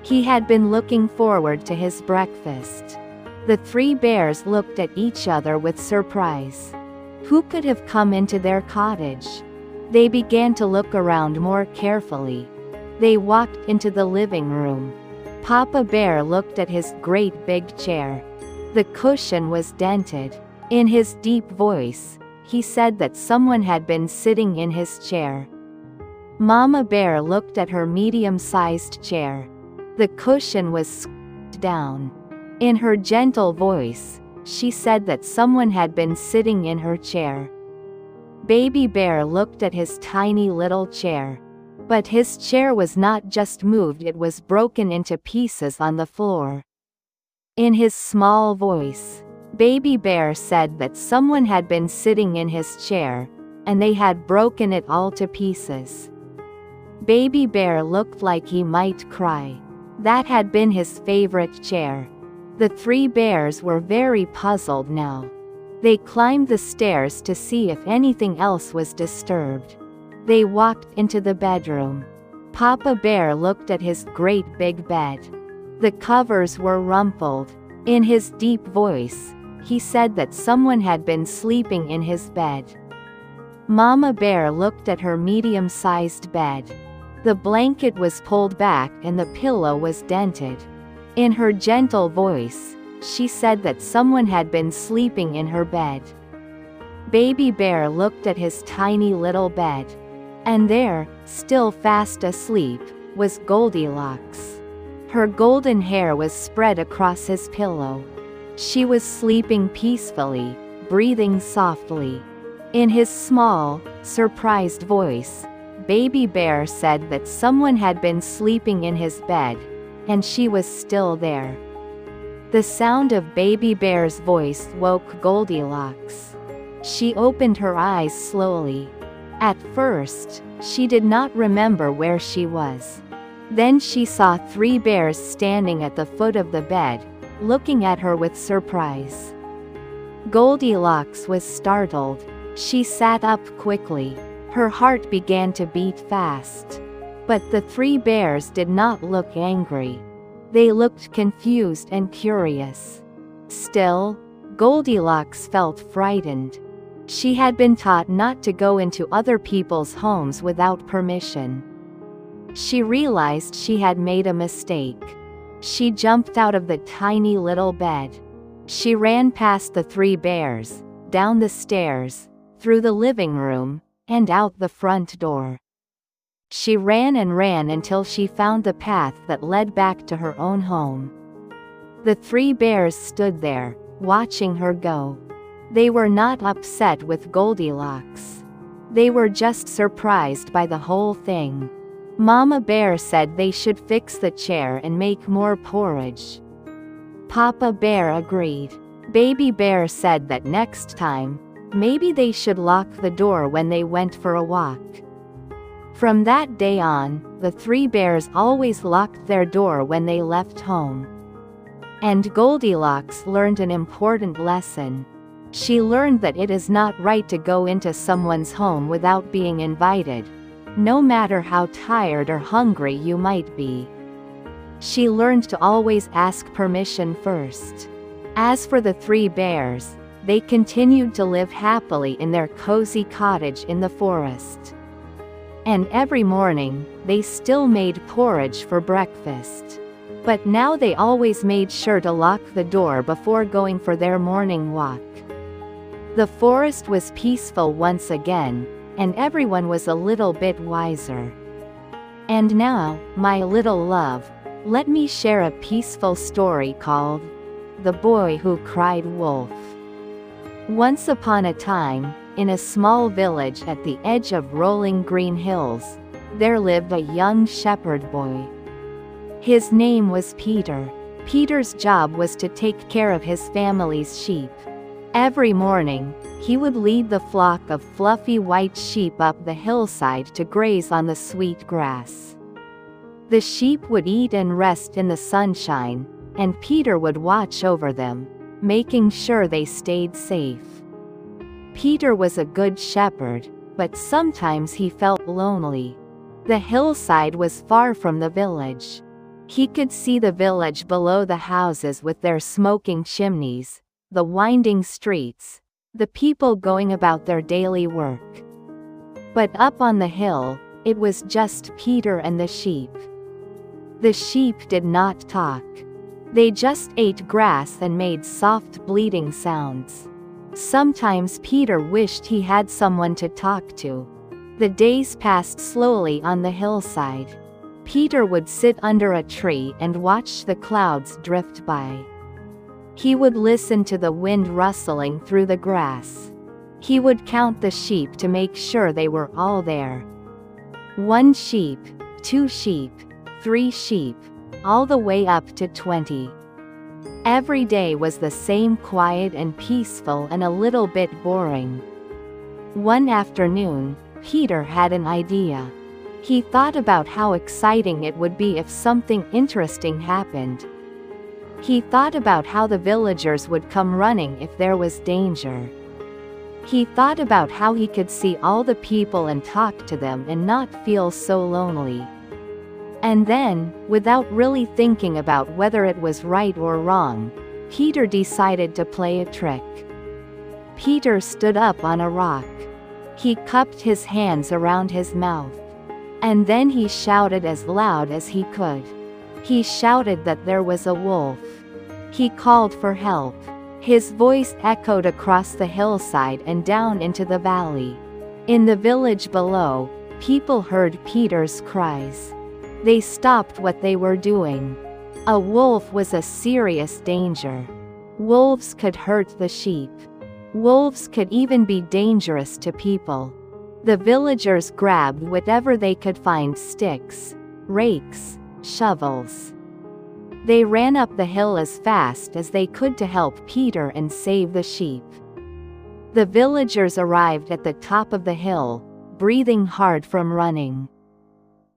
He had been looking forward to his breakfast. The three bears looked at each other with surprise. Who could have come into their cottage? They began to look around more carefully. They walked into the living room. Papa Bear looked at his great big chair. The cushion was dented. In his deep voice, he said that someone had been sitting in his chair. Mama Bear looked at her medium-sized chair. The cushion was scooped down. In her gentle voice, she said that someone had been sitting in her chair. Baby Bear looked at his tiny little chair. But his chair was not just moved, it was broken into pieces on the floor. In his small voice, Baby Bear said that someone had been sitting in his chair, and they had broken it all to pieces. Baby Bear looked like he might cry. That had been his favorite chair. The three bears were very puzzled now. They climbed the stairs to see if anything else was disturbed. They walked into the bedroom. Papa Bear looked at his great big bed. The covers were rumpled. In his deep voice, he said that someone had been sleeping in his bed. Mama Bear looked at her medium-sized bed. The blanket was pulled back and the pillow was dented. In her gentle voice, she said that someone had been sleeping in her bed. Baby Bear looked at his tiny little bed. And there, still fast asleep, was Goldilocks. Her golden hair was spread across his pillow. She was sleeping peacefully, breathing softly. In his small, surprised voice, Baby Bear said that someone had been sleeping in his bed, and she was still there. The sound of Baby Bear's voice woke Goldilocks. She opened her eyes slowly. At first, she did not remember where she was. Then she saw three bears standing at the foot of the bed, looking at her with surprise. Goldilocks was startled. She sat up quickly. Her heart began to beat fast. But the three bears did not look angry. They looked confused and curious. Still, Goldilocks felt frightened. She had been taught not to go into other people's homes without permission. She realized she had made a mistake. She jumped out of the tiny little bed. She ran past the three bears, down the stairs, through the living room, and out the front door. She ran and ran until she found the path that led back to her own home. The three bears stood there, watching her go. They were not upset with Goldilocks. They were just surprised by the whole thing. Mama Bear said they should fix the chair and make more porridge. Papa Bear agreed. Baby Bear said that next time, maybe they should lock the door when they went for a walk. From that day on, the three bears always locked their door when they left home. And Goldilocks learned an important lesson. She learned that it is not right to go into someone's home without being invited, no matter how tired or hungry you might be. She learned to always ask permission first. As for the three bears, they continued to live happily in their cozy cottage in the forest. And every morning, they still made porridge for breakfast. But now they always made sure to lock the door before going for their morning walk. The forest was peaceful once again, and everyone was a little bit wiser. And now, my little love, let me share a peaceful story called The Boy Who Cried Wolf. Once upon a time, in a small village at the edge of rolling green hills, there lived a young shepherd boy. His name was Peter. Peter's job was to take care of his family's sheep. Every morning, he would lead the flock of fluffy white sheep up the hillside to graze on the sweet grass. The sheep would eat and rest in the sunshine, and Peter would watch over them, making sure they stayed safe. Peter was a good shepherd, but sometimes he felt lonely. The hillside was far from the village. He could see the village below the houses with their smoking chimneys, the winding streets, the people going about their daily work. But up on the hill, it was just Peter and the sheep. The sheep did not talk. They just ate grass and made soft bleating sounds. Sometimes Peter wished he had someone to talk to. The days passed slowly on the hillside. Peter would sit under a tree and watch the clouds drift by. He would listen to the wind rustling through the grass. He would count the sheep to make sure they were all there. 1 sheep, 2 sheep, 3 sheep, all the way up to 20. Every day was the same, quiet and peaceful and a little bit boring. One afternoon, Peter had an idea. He thought about how exciting it would be if something interesting happened. He thought about how the villagers would come running if there was danger. He thought about how he could see all the people and talk to them and not feel so lonely. And then, without really thinking about whether it was right or wrong, Peter decided to play a trick. Peter stood up on a rock. He cupped his hands around his mouth. And then he shouted as loud as he could. He shouted that there was a wolf. He called for help. His voice echoed across the hillside and down into the valley. In the village below, people heard Peter's cries. They stopped what they were doing. A wolf was a serious danger. Wolves could hurt the sheep. Wolves could even be dangerous to people. The villagers grabbed whatever they could find: sticks, rakes, shovels. They ran up the hill as fast as they could to help Peter and save the sheep. The villagers arrived at the top of the hill, breathing hard from running.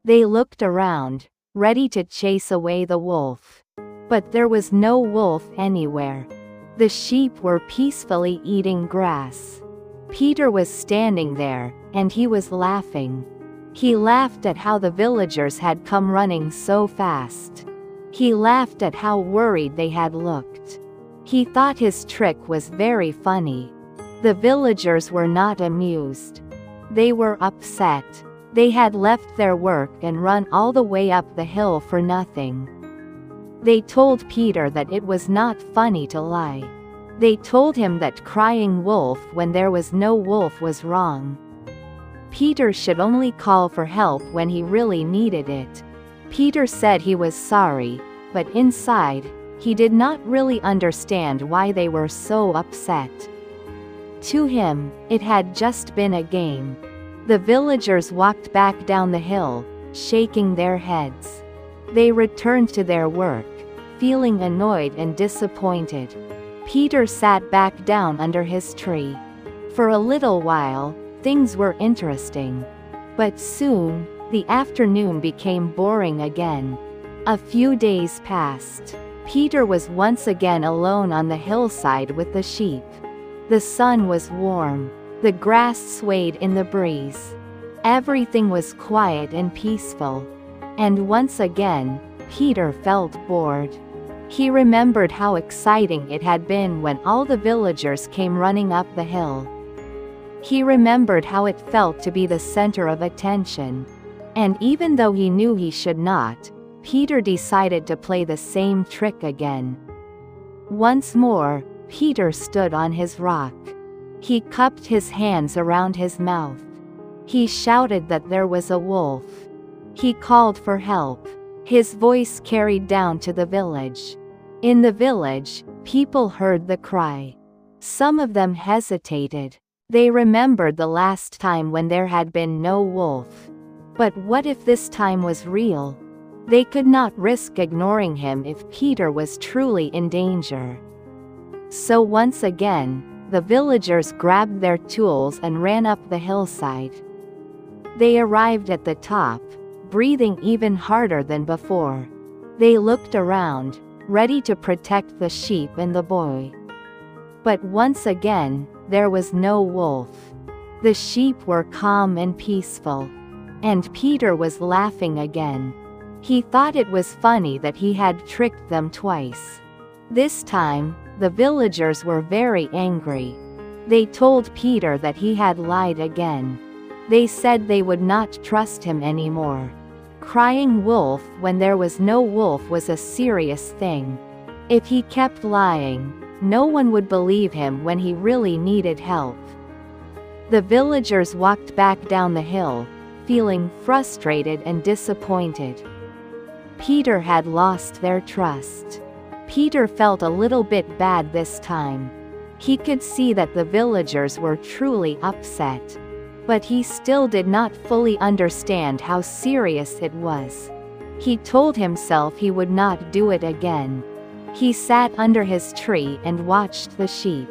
They looked around, ready to chase away the wolf. But there was no wolf anywhere. The sheep were peacefully eating grass. Peter was standing there, and he was laughing. He laughed at how the villagers had come running so fast. He laughed at how worried they had looked. He thought his trick was very funny. The villagers were not amused. They were upset. They had left their work and run all the way up the hill for nothing. They told Peter that it was not funny to lie. They told him that crying wolf when there was no wolf was wrong. Peter should only call for help when he really needed it. Peter said he was sorry, but inside, he did not really understand why they were so upset. To him, it had just been a game. The villagers walked back down the hill, shaking their heads. They returned to their work, feeling annoyed and disappointed. Peter sat back down under his tree. For a little while, things were interesting. But soon, the afternoon became boring again. A few days passed. Peter was once again alone on the hillside with the sheep. The sun was warm. The grass swayed in the breeze. Everything was quiet and peaceful. And once again, Peter felt bored. He remembered how exciting it had been when all the villagers came running up the hill. He remembered how it felt to be the center of attention. And even though he knew he should not, Peter decided to play the same trick again. Once more, Peter stood on his rock. He cupped his hands around his mouth. He shouted that there was a wolf. He called for help. His voice carried down to the village. In the village, people heard the cry. Some of them hesitated. They remembered the last time when there had been no wolf. But what if this time was real? They could not risk ignoring him if Peter was truly in danger. So once again, the villagers grabbed their tools and ran up the hillside. They arrived at the top, breathing even harder than before. They looked around, ready to protect the sheep and the boy. But once again, there was no wolf. The sheep were calm and peaceful. And Peter was laughing again. He thought it was funny that he had tricked them twice. This time, the villagers were very angry. They told Peter that he had lied again. They said they would not trust him anymore. Crying wolf when there was no wolf was a serious thing. If he kept lying, no one would believe him when he really needed help. The villagers walked back down the hill, feeling frustrated and disappointed. Peter had lost their trust. Peter felt a little bit bad this time. He could see that the villagers were truly upset. But he still did not fully understand how serious it was. He told himself he would not do it again. He sat under his tree and watched the sheep.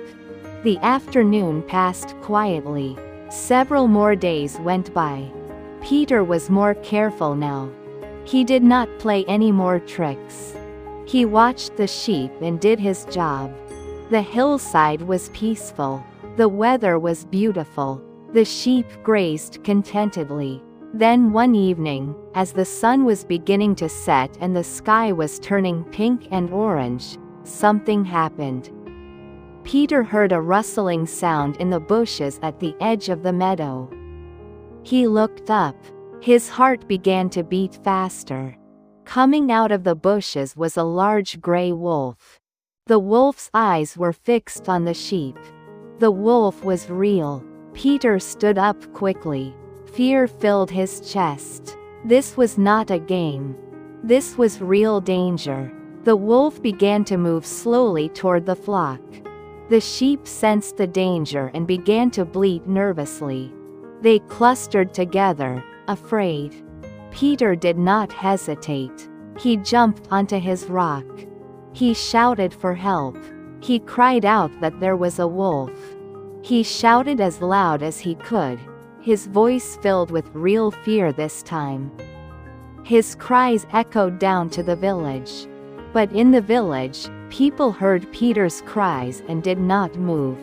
The afternoon passed quietly. Several more days went by. Peter was more careful now. He did not play any more tricks. He watched the sheep and did his job. The hillside was peaceful. The weather was beautiful. The sheep grazed contentedly. Then one evening, as the sun was beginning to set and the sky was turning pink and orange, something happened. Peter heard a rustling sound in the bushes at the edge of the meadow. He looked up. His heart began to beat faster. Coming out of the bushes was a large gray wolf. The wolf's eyes were fixed on the sheep. The wolf was real. Peter stood up quickly. Fear filled his chest. This was not a game. This was real danger. The wolf began to move slowly toward the flock. The sheep sensed the danger and began to bleat nervously. They clustered together, afraid. Peter did not hesitate. He jumped onto his rock. He shouted for help. He cried out that there was a wolf. He shouted as loud as he could, his voice filled with real fear this time. His cries echoed down to the village. But in the village, people heard Peter's cries and did not move.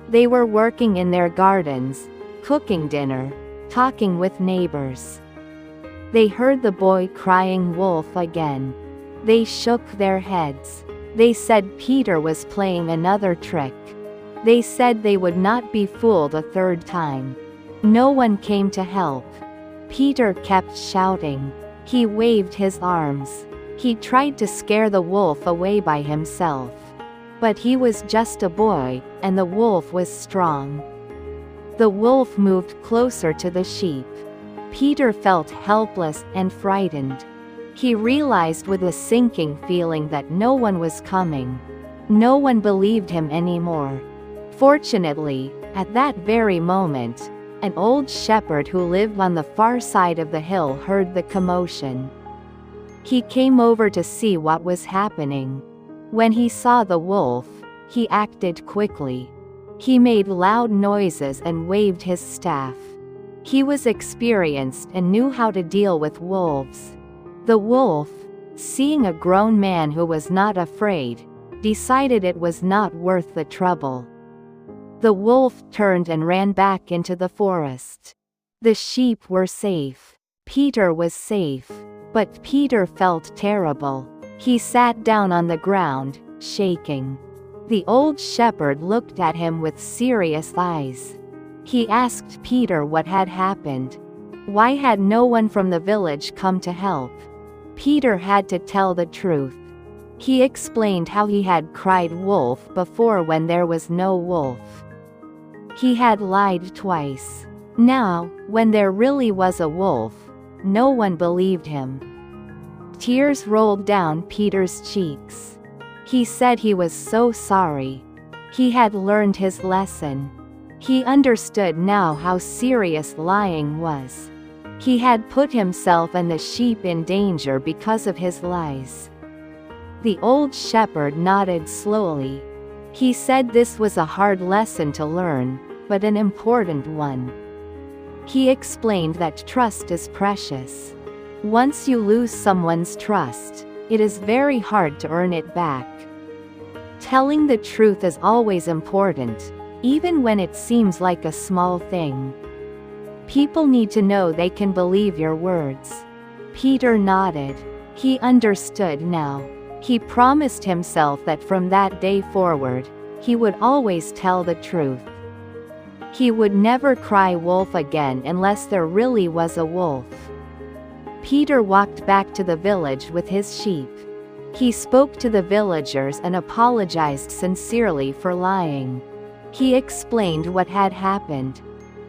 They were working in their gardens, cooking dinner, talking with neighbors. They heard the boy crying wolf again. They shook their heads. They said Peter was playing another trick. They said they would not be fooled a third time. No one came to help. Peter kept shouting. He waved his arms. He tried to scare the wolf away by himself. But he was just a boy, and the wolf was strong. The wolf moved closer to the sheep. Peter felt helpless and frightened. He realized with a sinking feeling that no one was coming. No one believed him anymore. Fortunately, at that very moment, an old shepherd who lived on the far side of the hill heard the commotion. He came over to see what was happening. When he saw the wolf, he acted quickly. He made loud noises and waved his staff. He was experienced and knew how to deal with wolves. The wolf, seeing a grown man who was not afraid, decided it was not worth the trouble. The wolf turned and ran back into the forest. The sheep were safe. Peter was safe. But Peter felt terrible. He sat down on the ground, shaking. The old shepherd looked at him with serious eyes. He asked Peter what had happened. Why had no one from the village come to help? Peter had to tell the truth. He explained how he had cried wolf before when there was no wolf. He had lied twice. Now, when there really was a wolf, no one believed him. Tears rolled down Peter's cheeks. He said he was so sorry. He had learned his lesson. He understood now how serious lying was. He had put himself and the sheep in danger because of his lies. The old shepherd nodded slowly. He said this was a hard lesson to learn, but an important one. He explained that trust is precious. Once you lose someone's trust, it is very hard to earn it back. Telling the truth is always important, even when it seems like a small thing. People need to know they can believe your words. Peter nodded. He understood now. He promised himself that from that day forward, he would always tell the truth. He would never cry wolf again unless there really was a wolf. Peter walked back to the village with his sheep. He spoke to the villagers and apologized sincerely for lying. He explained what had happened.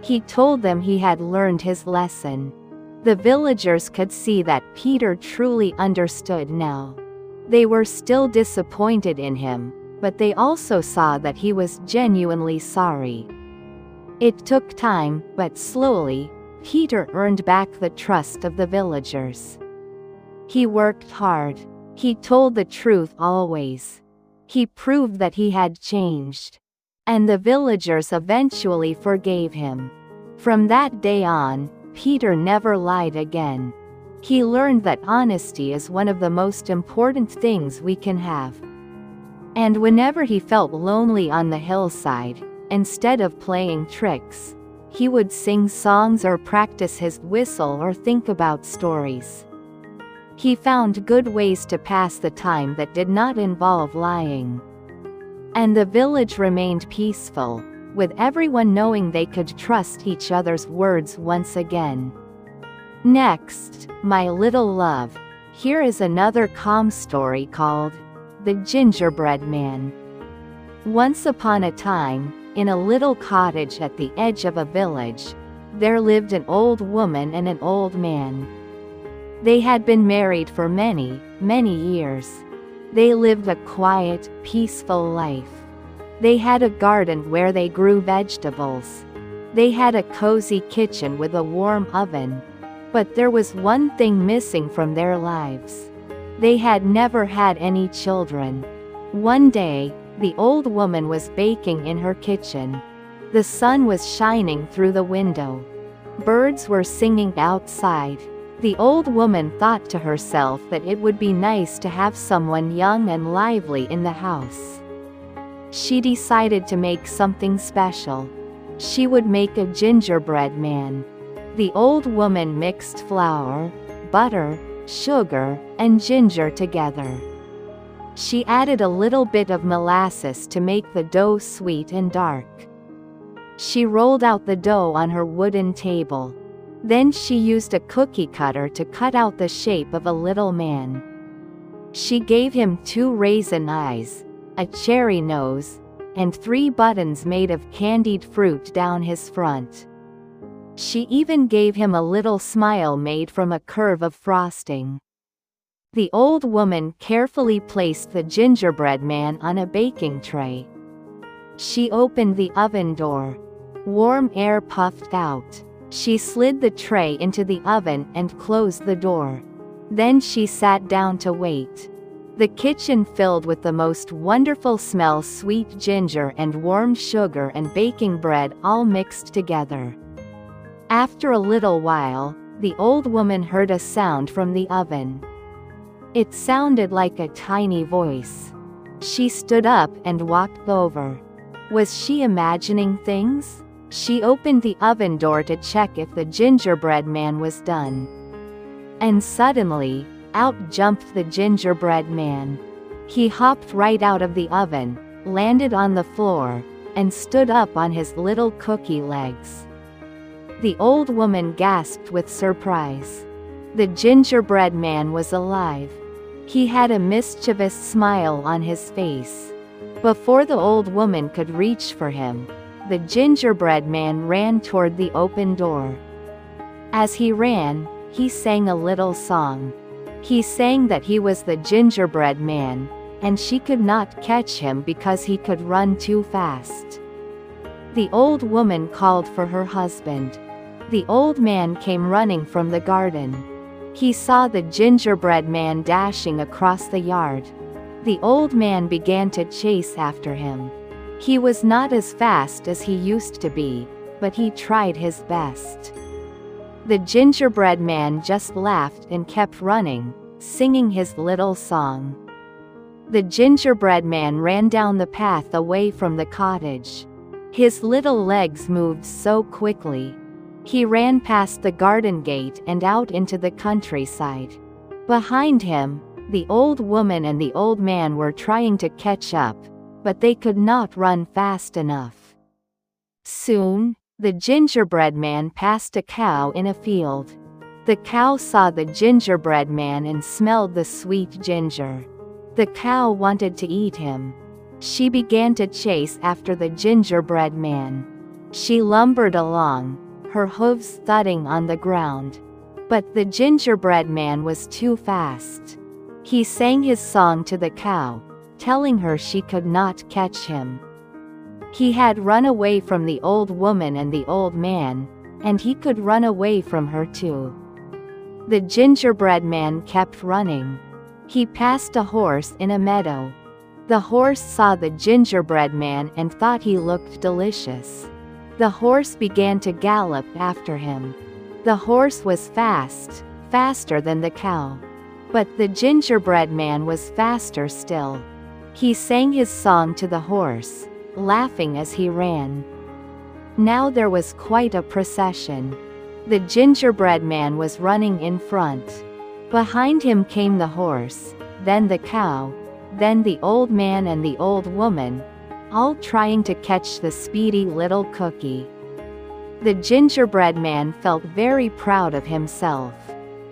He told them he had learned his lesson. The villagers could see that Peter truly understood now. They were still disappointed in him, but they also saw that he was genuinely sorry. It took time, but slowly, Peter earned back the trust of the villagers. He worked hard. He told the truth always. He proved that he had changed. And the villagers eventually forgave him. From that day on, Peter never lied again. He learned that honesty is one of the most important things we can have. And whenever he felt lonely on the hillside, instead of playing tricks, he would sing songs or practice his whistle or think about stories. He found good ways to pass the time that did not involve lying. And the village remained peaceful, with everyone knowing they could trust each other's words once again. Next, my little love, here is another calm story called The Gingerbread Man. Once upon a time, in a little cottage at the edge of a village, there lived an old woman and an old man. They had been married for many, many years. They lived a quiet, peaceful life. They had a garden where they grew vegetables. They had a cozy kitchen with a warm oven. But there was one thing missing from their lives. They had never had any children. One day, the old woman was baking in her kitchen. The sun was shining through the window. Birds were singing outside. The old woman thought to herself that it would be nice to have someone young and lively in the house. She decided to make something special. She would make a gingerbread man. The old woman mixed flour, butter, sugar, and ginger together. She added a little bit of molasses to make the dough sweet and dark. She rolled out the dough on her wooden table. Then she used a cookie cutter to cut out the shape of a little man. She gave him 2 raisin eyes, a cherry nose, and 3 buttons made of candied fruit down his front. She even gave him a little smile made from a curve of frosting. The old woman carefully placed the gingerbread man on a baking tray. She opened the oven door. Warm air puffed out. She slid the tray into the oven and closed the door. Then she sat down to wait. The kitchen filled with the most wonderful smell, sweet ginger and warm sugar and baking bread all mixed together. After a little while, the old woman heard a sound from the oven. It sounded like a tiny voice. She stood up and walked over. Was she imagining things? She opened the oven door to check if the gingerbread man was done. And suddenly, out jumped the gingerbread man. He hopped right out of the oven, landed on the floor, and stood up on his little cookie legs. The old woman gasped with surprise. The gingerbread man was alive. He had a mischievous smile on his face. Before the old woman could reach for him, the gingerbread man ran toward the open door. As he ran, he sang a little song. He sang that he was the gingerbread man, and she could not catch him because he could run too fast. The old woman called for her husband. The old man came running from the garden. He saw the gingerbread man dashing across the yard. The old man began to chase after him. He was not as fast as he used to be, but he tried his best. The gingerbread man just laughed and kept running, singing his little song. The gingerbread man ran down the path away from the cottage. His little legs moved so quickly. He ran past the garden gate and out into the countryside. Behind him, the old woman and the old man were trying to catch up, but they could not run fast enough. Soon, the gingerbread man passed a cow in a field. The cow saw the gingerbread man and smelled the sweet ginger. The cow wanted to eat him. She began to chase after the gingerbread man. She lumbered along, her hooves thudding on the ground. But the gingerbread man was too fast. He sang his song to the cow, telling her she could not catch him. He had run away from the old woman and the old man, and he could run away from her too. The gingerbread man kept running. He passed a horse in a meadow. The horse saw the gingerbread man and thought he looked delicious. The horse began to gallop after him. The horse was fast, faster than the cow. But the gingerbread man was faster still. He sang his song to the horse, laughing as he ran. Now there was quite a procession. The gingerbread man was running in front. Behind him came the horse, then the cow, then the old man and the old woman, all trying to catch the speedy little cookie. The gingerbread man felt very proud of himself.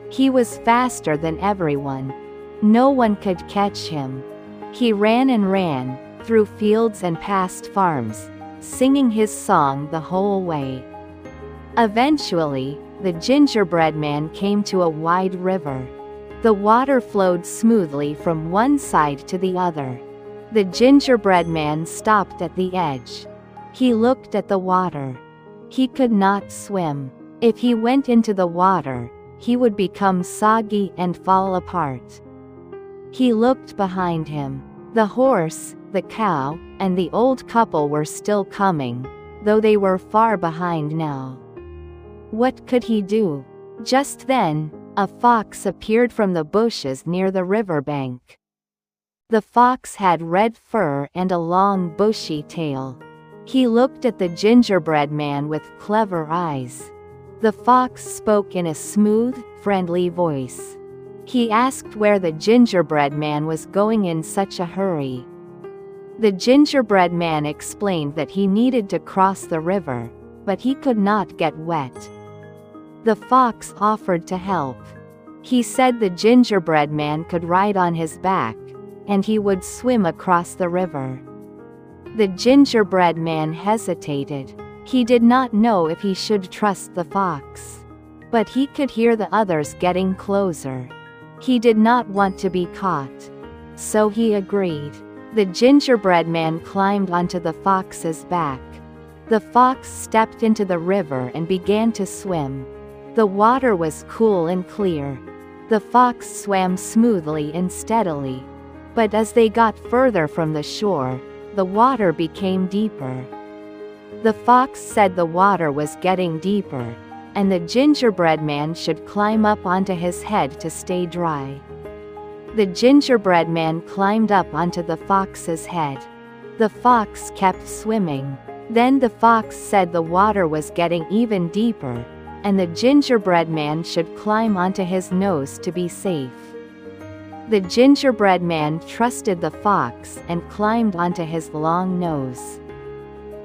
He was faster than everyone. No one could catch him. He ran and ran, through fields and past farms, singing his song the whole way. Eventually, the gingerbread man came to a wide river. The water flowed smoothly from one side to the other. The gingerbread man stopped at the edge. He looked at the water. He could not swim. If he went into the water, he would become soggy and fall apart. He looked behind him. The horse, the cow, and the old couple were still coming, though they were far behind now. What could he do? Just then, a fox appeared from the bushes near the riverbank. The fox had red fur and a long bushy tail. He looked at the gingerbread man with clever eyes. The fox spoke in a smooth, friendly voice. He asked where the gingerbread man was going in such a hurry. The gingerbread man explained that he needed to cross the river, but he could not get wet. The fox offered to help. He said the gingerbread man could ride on his back, and he would swim across the river. The gingerbread man hesitated. He did not know if he should trust the fox. But he could hear the others getting closer. He did not want to be caught. So he agreed. The gingerbread man climbed onto the fox's back. The fox stepped into the river and began to swim. The water was cool and clear. The fox swam smoothly and steadily. But as they got further from the shore, the water became deeper. The fox said the water was getting deeper, and the gingerbread man should climb up onto his head to stay dry. The gingerbread man climbed up onto the fox's head. The fox kept swimming. Then the fox said the water was getting even deeper, and the gingerbread man should climb onto his nose to be safe. The gingerbread man trusted the fox and climbed onto his long nose.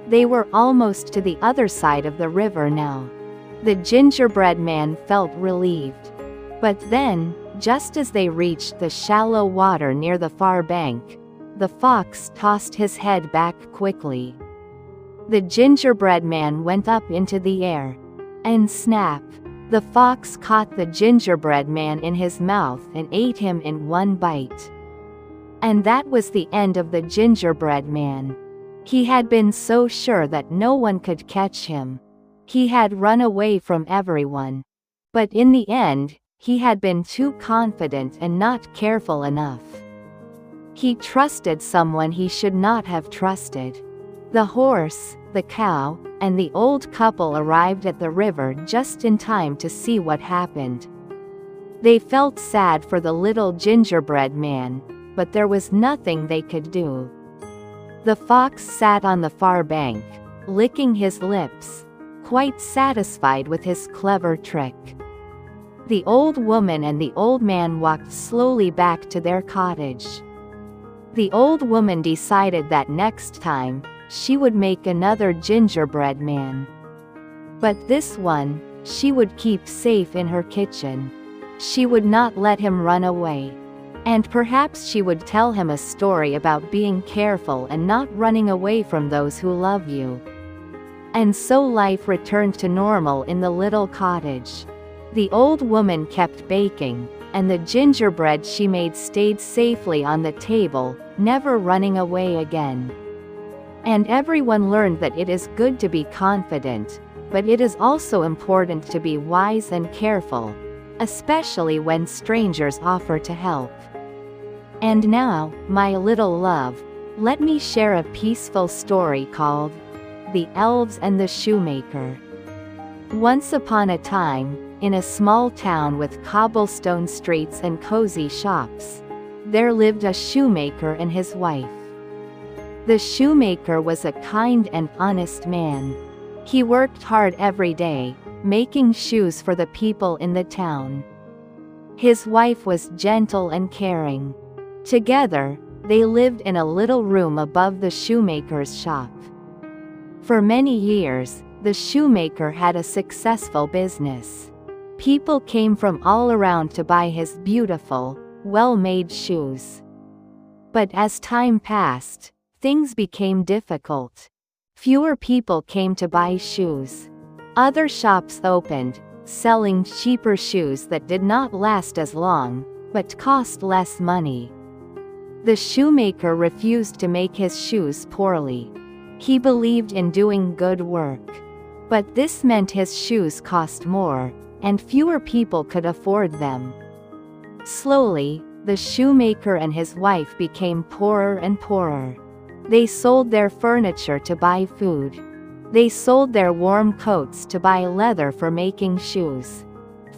They were almost to the other side of the river now. The gingerbread man felt relieved. But then, just as they reached the shallow water near the far bank, the fox tossed his head back quickly. The gingerbread man went up into the air. And snap! The fox caught the gingerbread man in his mouth and ate him in one bite. And that was the end of the gingerbread man. He had been so sure that no one could catch him. He had run away from everyone. But in the end, he had been too confident and not careful enough. He trusted someone he should not have trusted. The horse, the cow, and the old couple arrived at the river just in time to see what happened. They felt sad for the little gingerbread man, but there was nothing they could do. The fox sat on the far bank, licking his lips, quite satisfied with his clever trick. The old woman and the old man walked slowly back to their cottage. The old woman decided that next time, she would make another gingerbread man. But this one, she would keep safe in her kitchen. She would not let him run away. And perhaps she would tell him a story about being careful and not running away from those who love you. And so life returned to normal in the little cottage. The old woman kept baking, and the gingerbread she made stayed safely on the table, never running away again. And everyone learned that it is good to be confident, but it is also important to be wise and careful, especially when strangers offer to help. And now, my little love, let me share a peaceful story called The Elves and the Shoemaker. Once upon a time, in a small town with cobblestone streets and cozy shops, there lived a shoemaker and his wife. The shoemaker was a kind and honest man. He worked hard every day, making shoes for the people in the town. His wife was gentle and caring. Together, they lived in a little room above the shoemaker's shop. For many years, the shoemaker had a successful business. People came from all around to buy his beautiful, well-made shoes. But as time passed, things became difficult. Fewer people came to buy shoes. Other shops opened, selling cheaper shoes that did not last as long, but cost less money. The shoemaker refused to make his shoes poorly. He believed in doing good work. But this meant his shoes cost more, and fewer people could afford them. Slowly, the shoemaker and his wife became poorer and poorer. They sold their furniture to buy food. They sold their warm coats to buy leather for making shoes.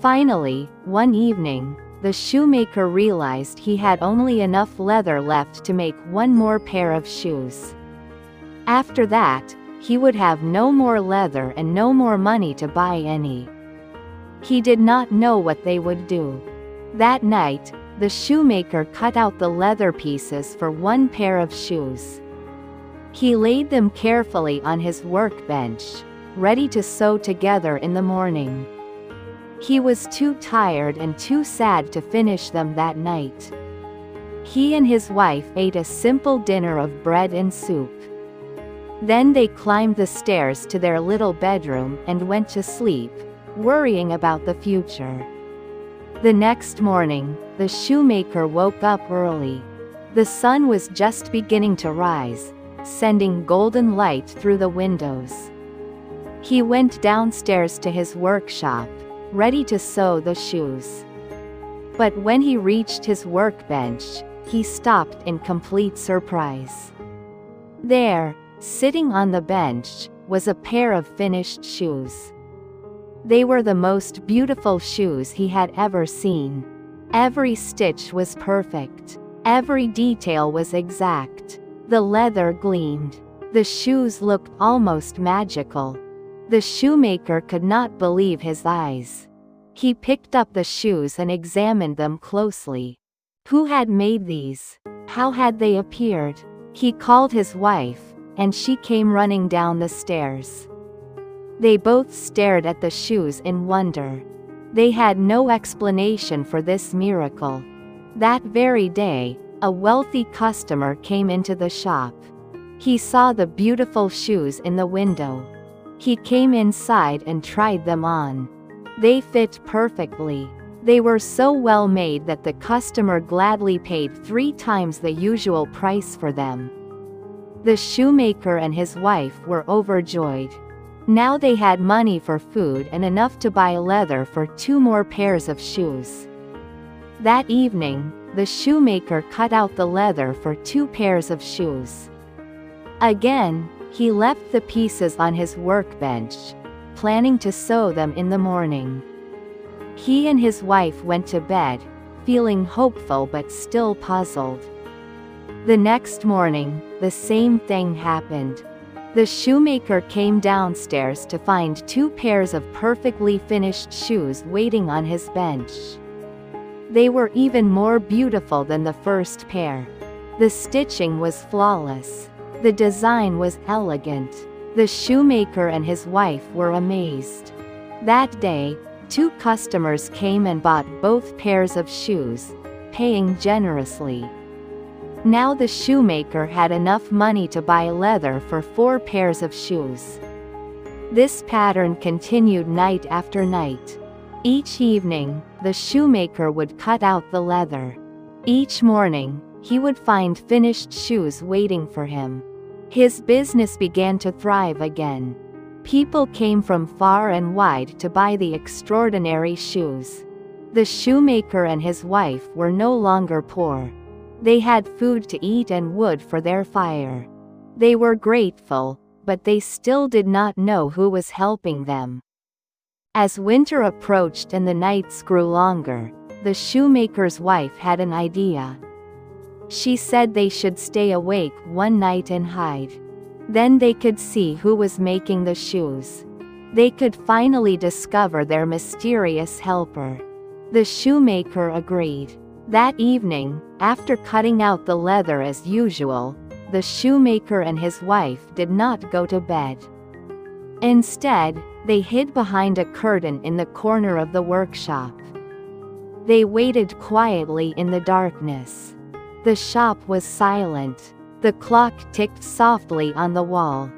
Finally, one evening, the shoemaker realized he had only enough leather left to make one more pair of shoes. After that, he would have no more leather and no more money to buy any. He did not know what they would do. That night, the shoemaker cut out the leather pieces for one pair of shoes. He laid them carefully on his workbench, ready to sew together in the morning. He was too tired and too sad to finish them that night. He and his wife ate a simple dinner of bread and soup. Then they climbed the stairs to their little bedroom and went to sleep, worrying about the future. The next morning, the shoemaker woke up early. The sun was just beginning to rise, sending golden light through the windows. He went downstairs to his workshop, ready to sew the shoes. But when he reached his workbench, he stopped in complete surprise. There, sitting on the bench, was a pair of finished shoes. They were the most beautiful shoes he had ever seen. Every stitch was perfect. Every detail was exact. The leather gleamed. The shoes looked almost magical. The shoemaker could not believe his eyes. He picked up the shoes and examined them closely. Who had made these? How had they appeared? He called his wife, and she came running down the stairs. They both stared at the shoes in wonder. They had no explanation for this miracle. That very day, a wealthy customer came into the shop. He saw the beautiful shoes in the window. He came inside and tried them on. They fit perfectly. They were so well made that the customer gladly paid 3 times the usual price for them. The shoemaker and his wife were overjoyed. Now they had money for food and enough to buy leather for 2 more pairs of shoes. That evening, the shoemaker cut out the leather for 2 pairs of shoes. Again, he left the pieces on his workbench, planning to sew them in the morning. He and his wife went to bed, feeling hopeful but still puzzled. The next morning, the same thing happened. The shoemaker came downstairs to find 2 pairs of perfectly finished shoes waiting on his bench. They were even more beautiful than the first pair. The stitching was flawless. The design was elegant. The shoemaker and his wife were amazed. That day, 2 customers came and bought both pairs of shoes, paying generously. Now the shoemaker had enough money to buy leather for 4 pairs of shoes. This pattern continued night after night. Each evening, the shoemaker would cut out the leather. Each morning, he would find finished shoes waiting for him. His business began to thrive again. People came from far and wide to buy the extraordinary shoes. The shoemaker and his wife were no longer poor. They had food to eat and wood for their fire. They were grateful, but they still did not know who was helping them. As winter approached and the nights grew longer, the shoemaker's wife had an idea. She said they should stay awake one night and hide. Then they could see who was making the shoes. They could finally discover their mysterious helper. The shoemaker agreed. That evening, after cutting out the leather as usual, the shoemaker and his wife did not go to bed. Instead, they hid behind a curtain in the corner of the workshop. They waited quietly in the darkness. The shop was silent. The clock ticked softly on the wall.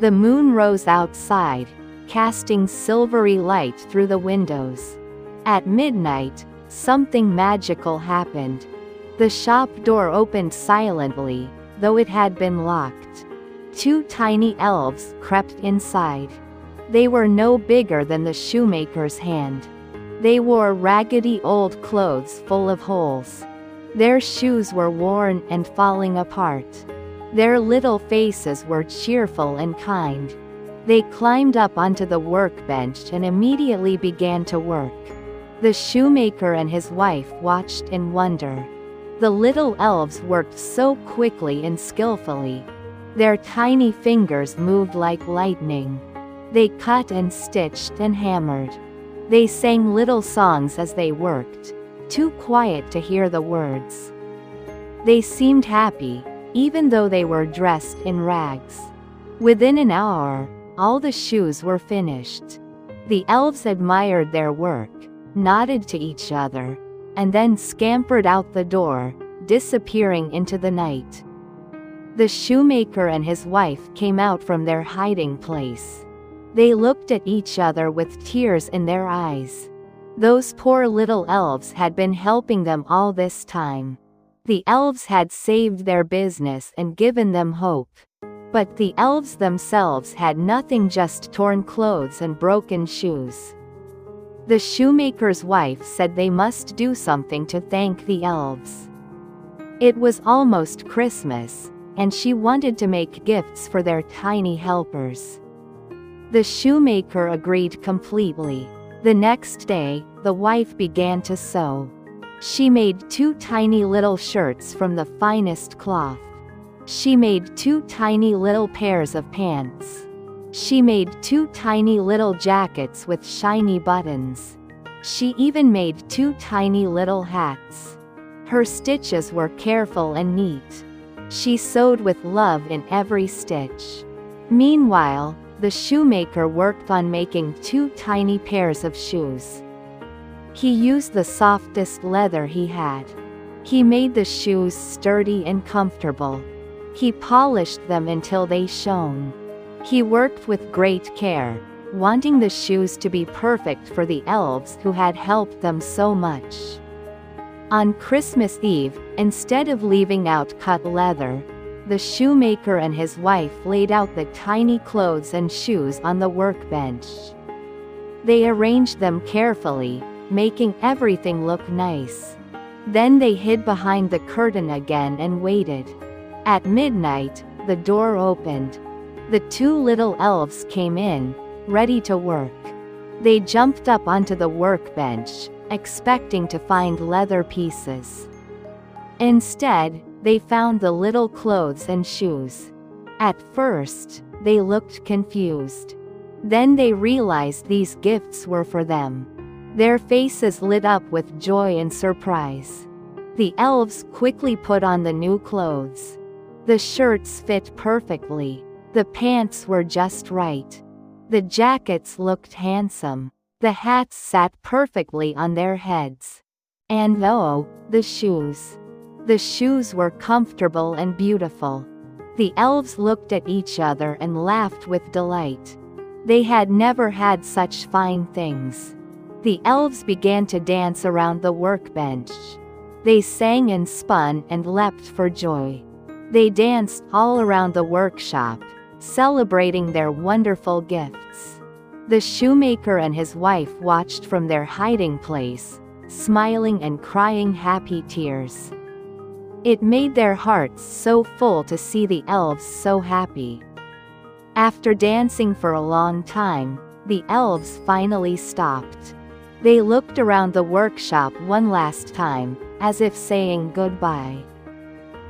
The moon rose outside, casting silvery light through the windows. At midnight, something magical happened. The shop door opened silently, though it had been locked. 2 tiny elves crept inside. They were no bigger than the shoemaker's hand. They wore raggedy old clothes full of holes. Their shoes were worn and falling apart. Their little faces were cheerful and kind. They climbed up onto the workbench and immediately began to work. The shoemaker and his wife watched in wonder. The little elves worked so quickly and skillfully. Their tiny fingers moved like lightning. They cut and stitched and hammered. They sang little songs as they worked, too quiet to hear the words. They seemed happy, even though they were dressed in rags. Within an hour, all the shoes were finished. The elves admired their work, nodded to each other, and then scampered out the door, disappearing into the night. The shoemaker and his wife came out from their hiding place. They looked at each other with tears in their eyes. Those poor little elves had been helping them all this time. The elves had saved their business and given them hope. But the elves themselves had nothing, just torn clothes and broken shoes. The shoemaker's wife said they must do something to thank the elves. It was almost Christmas, and she wanted to make gifts for their tiny helpers. The shoemaker agreed completely. The next day, the wife began to sew. She made 2 tiny little shirts from the finest cloth. She made 2 tiny little pairs of pants. She made 2 tiny little jackets with shiny buttons. She even made 2 tiny little hats. Her stitches were careful and neat. She sewed with love in every stitch. Meanwhile, the shoemaker worked on making 2 tiny pairs of shoes. He used the softest leather he had. He made the shoes sturdy and comfortable. He polished them until they shone. He worked with great care, wanting the shoes to be perfect for the elves who had helped them so much. On Christmas Eve, instead of leaving out cut leather, the shoemaker and his wife laid out the tiny clothes and shoes on the workbench. They arranged them carefully, making everything look nice. Then they hid behind the curtain again and waited. At midnight, the door opened. The two little elves came in, ready to work. They jumped up onto the workbench, expecting to find leather pieces. Instead, they found the little clothes and shoes. At first, they looked confused. Then they realized these gifts were for them. Their faces lit up with joy and surprise. The elves quickly put on the new clothes. The shirts fit perfectly. The pants were just right. The jackets looked handsome. The hats sat perfectly on their heads. And oh, the shoes. The shoes were comfortable and beautiful. The elves looked at each other and laughed with delight. They had never had such fine things. The elves began to dance around the workbench. They sang and spun and leapt for joy. They danced all around the workshop, celebrating their wonderful gifts. The shoemaker and his wife watched from their hiding place, smiling and crying happy tears. It made their hearts so full to see the elves so happy. After dancing for a long time, the elves finally stopped. They looked around the workshop one last time, as if saying goodbye.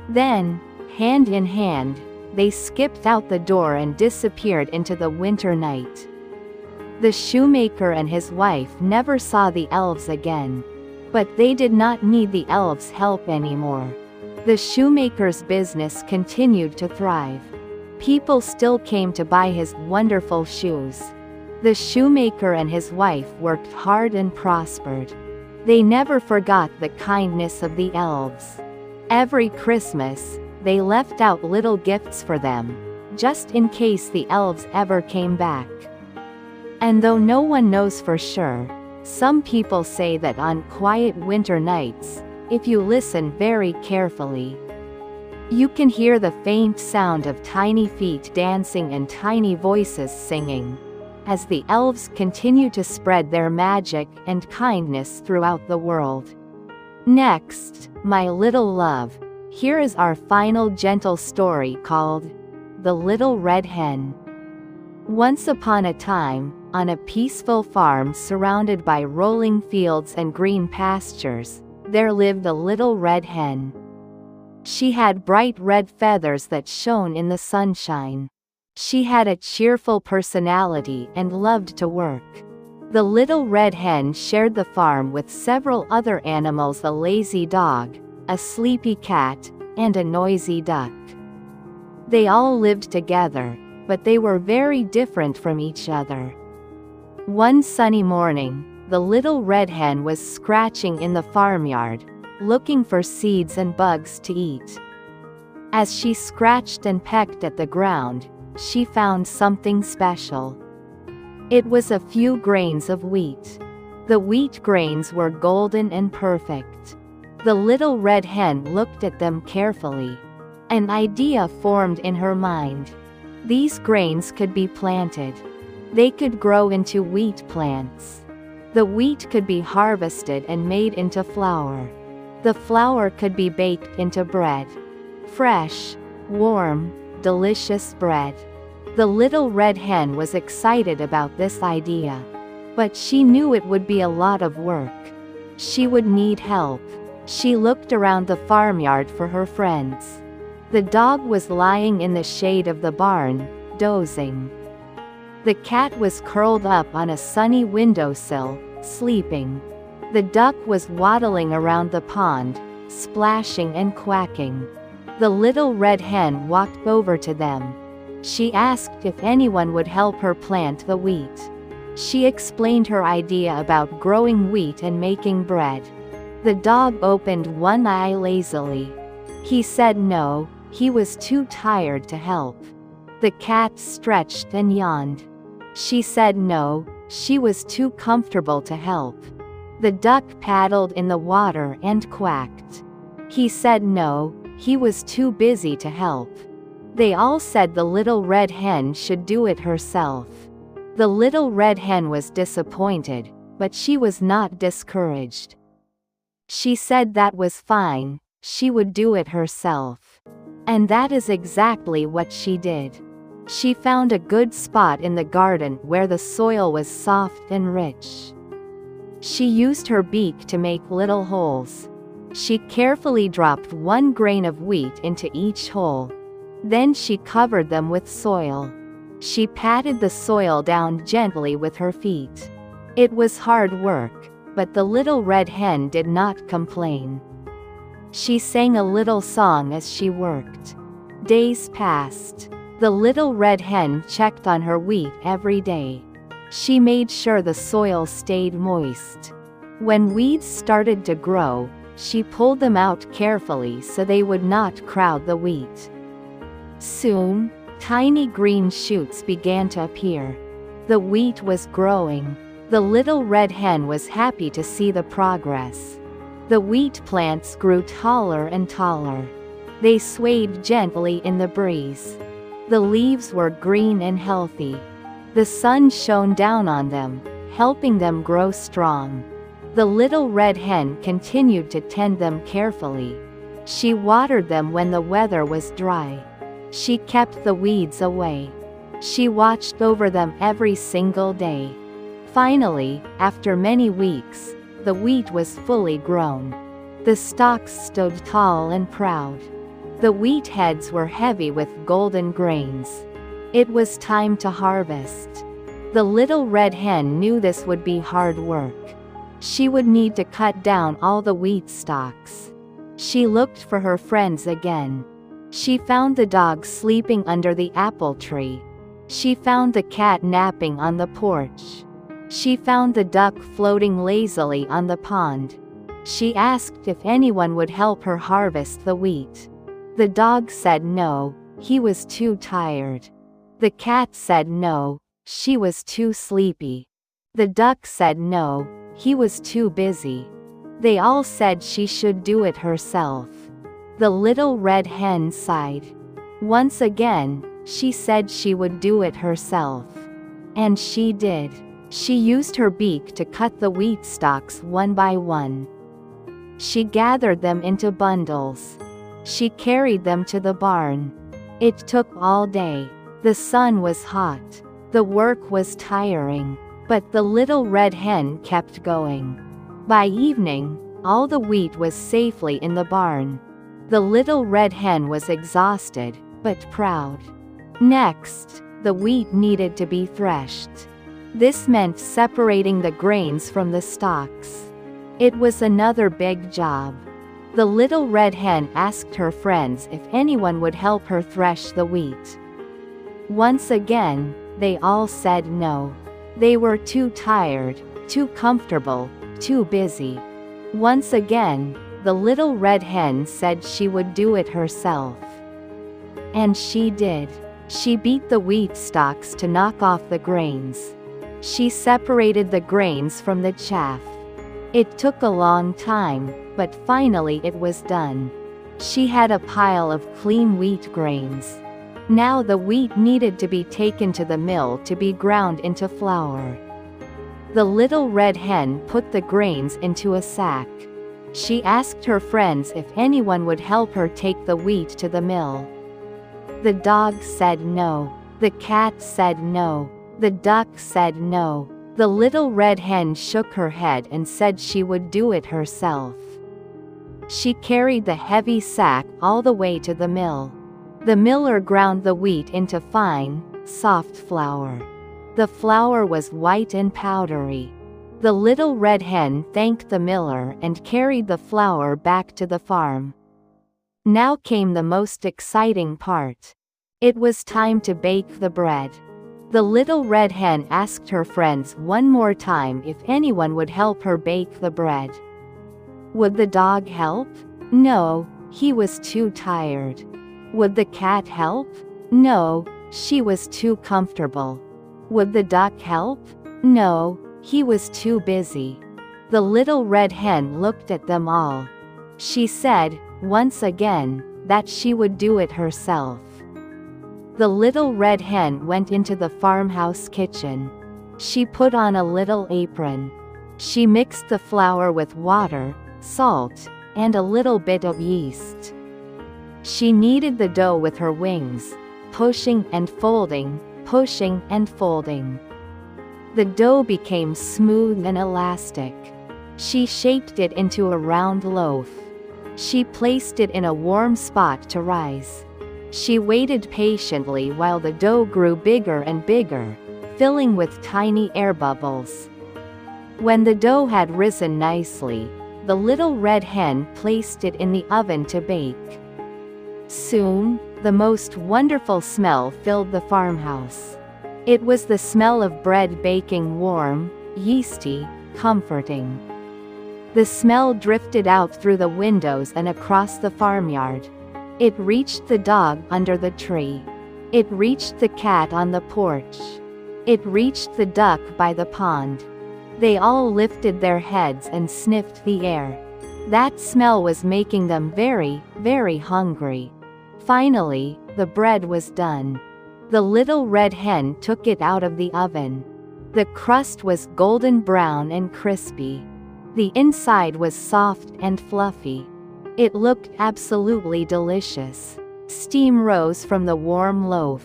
Then, hand in hand, they skipped out the door and disappeared into the winter night. The shoemaker and his wife never saw the elves again. But they did not need the elves' help anymore. The shoemaker's business continued to thrive. People still came to buy his wonderful shoes. The shoemaker and his wife worked hard and prospered. They never forgot the kindness of the elves. Every Christmas, they left out little gifts for them, just in case the elves ever came back. And though no one knows for sure, some people say that on quiet winter nights, if you listen very carefully, you can hear the faint sound of tiny feet dancing and tiny voices singing, as the elves continue to spread their magic and kindness throughout the world. Next, my little love, here is our final gentle story called The Little Red Hen. Once upon a time, on a peaceful farm surrounded by rolling fields and green pastures, there lived a little red hen. She had bright red feathers that shone in the sunshine. She had a cheerful personality and loved to work. The little red hen shared the farm with several other animals: a lazy dog, a sleepy cat, and a noisy duck. They all lived together, but they were very different from each other. One sunny morning, the little red hen was scratching in the farmyard, looking for seeds and bugs to eat. As she scratched and pecked at the ground, she found something special. It was a few grains of wheat. The wheat grains were golden and perfect. The little red hen looked at them carefully. An idea formed in her mind. These grains could be planted. They could grow into wheat plants. The wheat could be harvested and made into flour. The flour could be baked into bread. Fresh, warm, delicious bread. The little red hen was excited about this idea. But she knew it would be a lot of work. She would need help. She looked around the farmyard for her friends. The dog was lying in the shade of the barn, dozing. The cat was curled up on a sunny windowsill, sleeping. The duck was waddling around the pond, splashing and quacking. The little red hen walked over to them. She asked if anyone would help her plant the wheat. She explained her idea about growing wheat and making bread. The dog opened one eye lazily. He said no, he was too tired to help. The cat stretched and yawned. She said no, she was too comfortable to help. The duck paddled in the water and quacked. He said no, he was too busy to help. They all said the little red hen should do it herself. The little red hen was disappointed, but she was not discouraged. She said that was fine, she would do it herself. And that is exactly what she did. She found a good spot in the garden where the soil was soft and rich. She used her beak to make little holes. She carefully dropped 1 grain of wheat into each hole. Then she covered them with soil. She patted the soil down gently with her feet. It was hard work, but the little red hen did not complain. She sang a little song as she worked. Days passed. The little red hen checked on her wheat every day. She made sure the soil stayed moist. When weeds started to grow, she pulled them out carefully so they would not crowd the wheat. Soon, tiny green shoots began to appear. The wheat was growing. The little red hen was happy to see the progress. The wheat plants grew taller and taller. They swayed gently in the breeze. The leaves were green and healthy. The sun shone down on them, helping them grow strong. The little red hen continued to tend them carefully. She watered them when the weather was dry. She kept the weeds away. She watched over them every single day. Finally, after many weeks, the wheat was fully grown. The stalks stood tall and proud. The wheat heads were heavy with golden grains. It was time to harvest. The little red hen knew this would be hard work. She would need to cut down all the wheat stalks. She looked for her friends again. She found the dog sleeping under the apple tree. She found the cat napping on the porch. She found the duck floating lazily on the pond. She asked if anyone would help her harvest the wheat. The dog said no, he was too tired. The cat said no, she was too sleepy. The duck said no, he was too busy. They all said she should do it herself. The little red hen sighed. Once again, she said she would do it herself. And she did. She used her beak to cut the wheat stalks one by one. She gathered them into bundles. She carried them to the barn. It took all day. The sun was hot. The work was tiring. But the little red hen kept going. By evening, all the wheat was safely in the barn. The little red hen was exhausted, but proud. Next, the wheat needed to be threshed. This meant separating the grains from the stalks. It was another big job. The little red hen asked her friends if anyone would help her thresh the wheat. Once again, they all said no. They were too tired, too comfortable, too busy. Once again, the little red hen said she would do it herself. And she did. She beat the wheat stalks to knock off the grains. She separated the grains from the chaff. It took a long time, but finally it was done. She had a pile of clean wheat grains. Now the wheat needed to be taken to the mill to be ground into flour. The little red hen put the grains into a sack. She asked her friends if anyone would help her take the wheat to the mill. The dog said no. The cat said no. The duck said no. The little red hen shook her head and said she would do it herself. She carried the heavy sack all the way to the mill. The miller ground the wheat into fine, soft flour. The flour was white and powdery. The little red hen thanked the miller and carried the flour back to the farm. Now came the most exciting part. It was time to bake the bread. The little red hen asked her friends one more time if anyone would help her bake the bread. Would the dog help? No, he was too tired. Would the cat help? No, she was too comfortable. Would the duck help? No, he was too busy. The little red hen looked at them all. She said, once again, that she would do it herself. The little red hen went into the farmhouse kitchen. She put on a little apron. She mixed the flour with water, salt, and a little bit of yeast. She kneaded the dough with her wings, pushing and folding, pushing and folding. The dough became smooth and elastic. She shaped it into a round loaf. She placed it in a warm spot to rise. She waited patiently while the dough grew bigger and bigger, filling with tiny air bubbles. When the dough had risen nicely, the little red hen placed it in the oven to bake. Soon, the most wonderful smell filled the farmhouse. It was the smell of bread baking warm, yeasty, comforting. The smell drifted out through the windows and across the farmyard. It reached the dog under the tree. It reached the cat on the porch. It reached the duck by the pond. They all lifted their heads and sniffed the air. That smell was making them very, very hungry. Finally, the bread was done. The little red hen took it out of the oven. The crust was golden brown and crispy. The inside was soft and fluffy. It looked absolutely delicious. Steam rose from the warm loaf.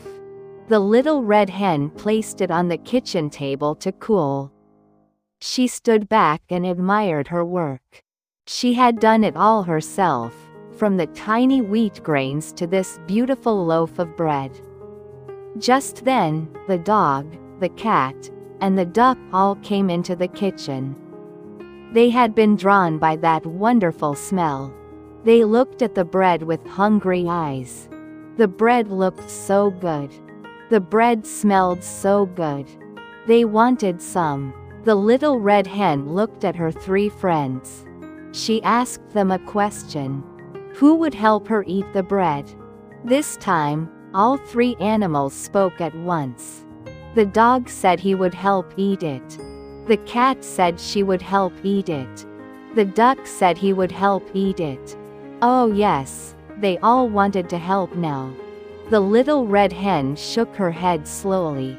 The little red hen placed it on the kitchen table to cool. She stood back and admired her work. She had done it all herself, from the tiny wheat grains to this beautiful loaf of bread. Just then, the dog, the cat, and the duck all came into the kitchen. They had been drawn by that wonderful smell. They looked at the bread with hungry eyes. The bread looked so good. The bread smelled so good. They wanted some. The little red hen looked at her three friends. She asked them a question. Who would help her eat the bread? This time, all three animals spoke at once. The dog said he would help eat it. The cat said she would help eat it. The duck said he would help eat it. Oh yes, they all wanted to help now. The little red hen shook her head slowly.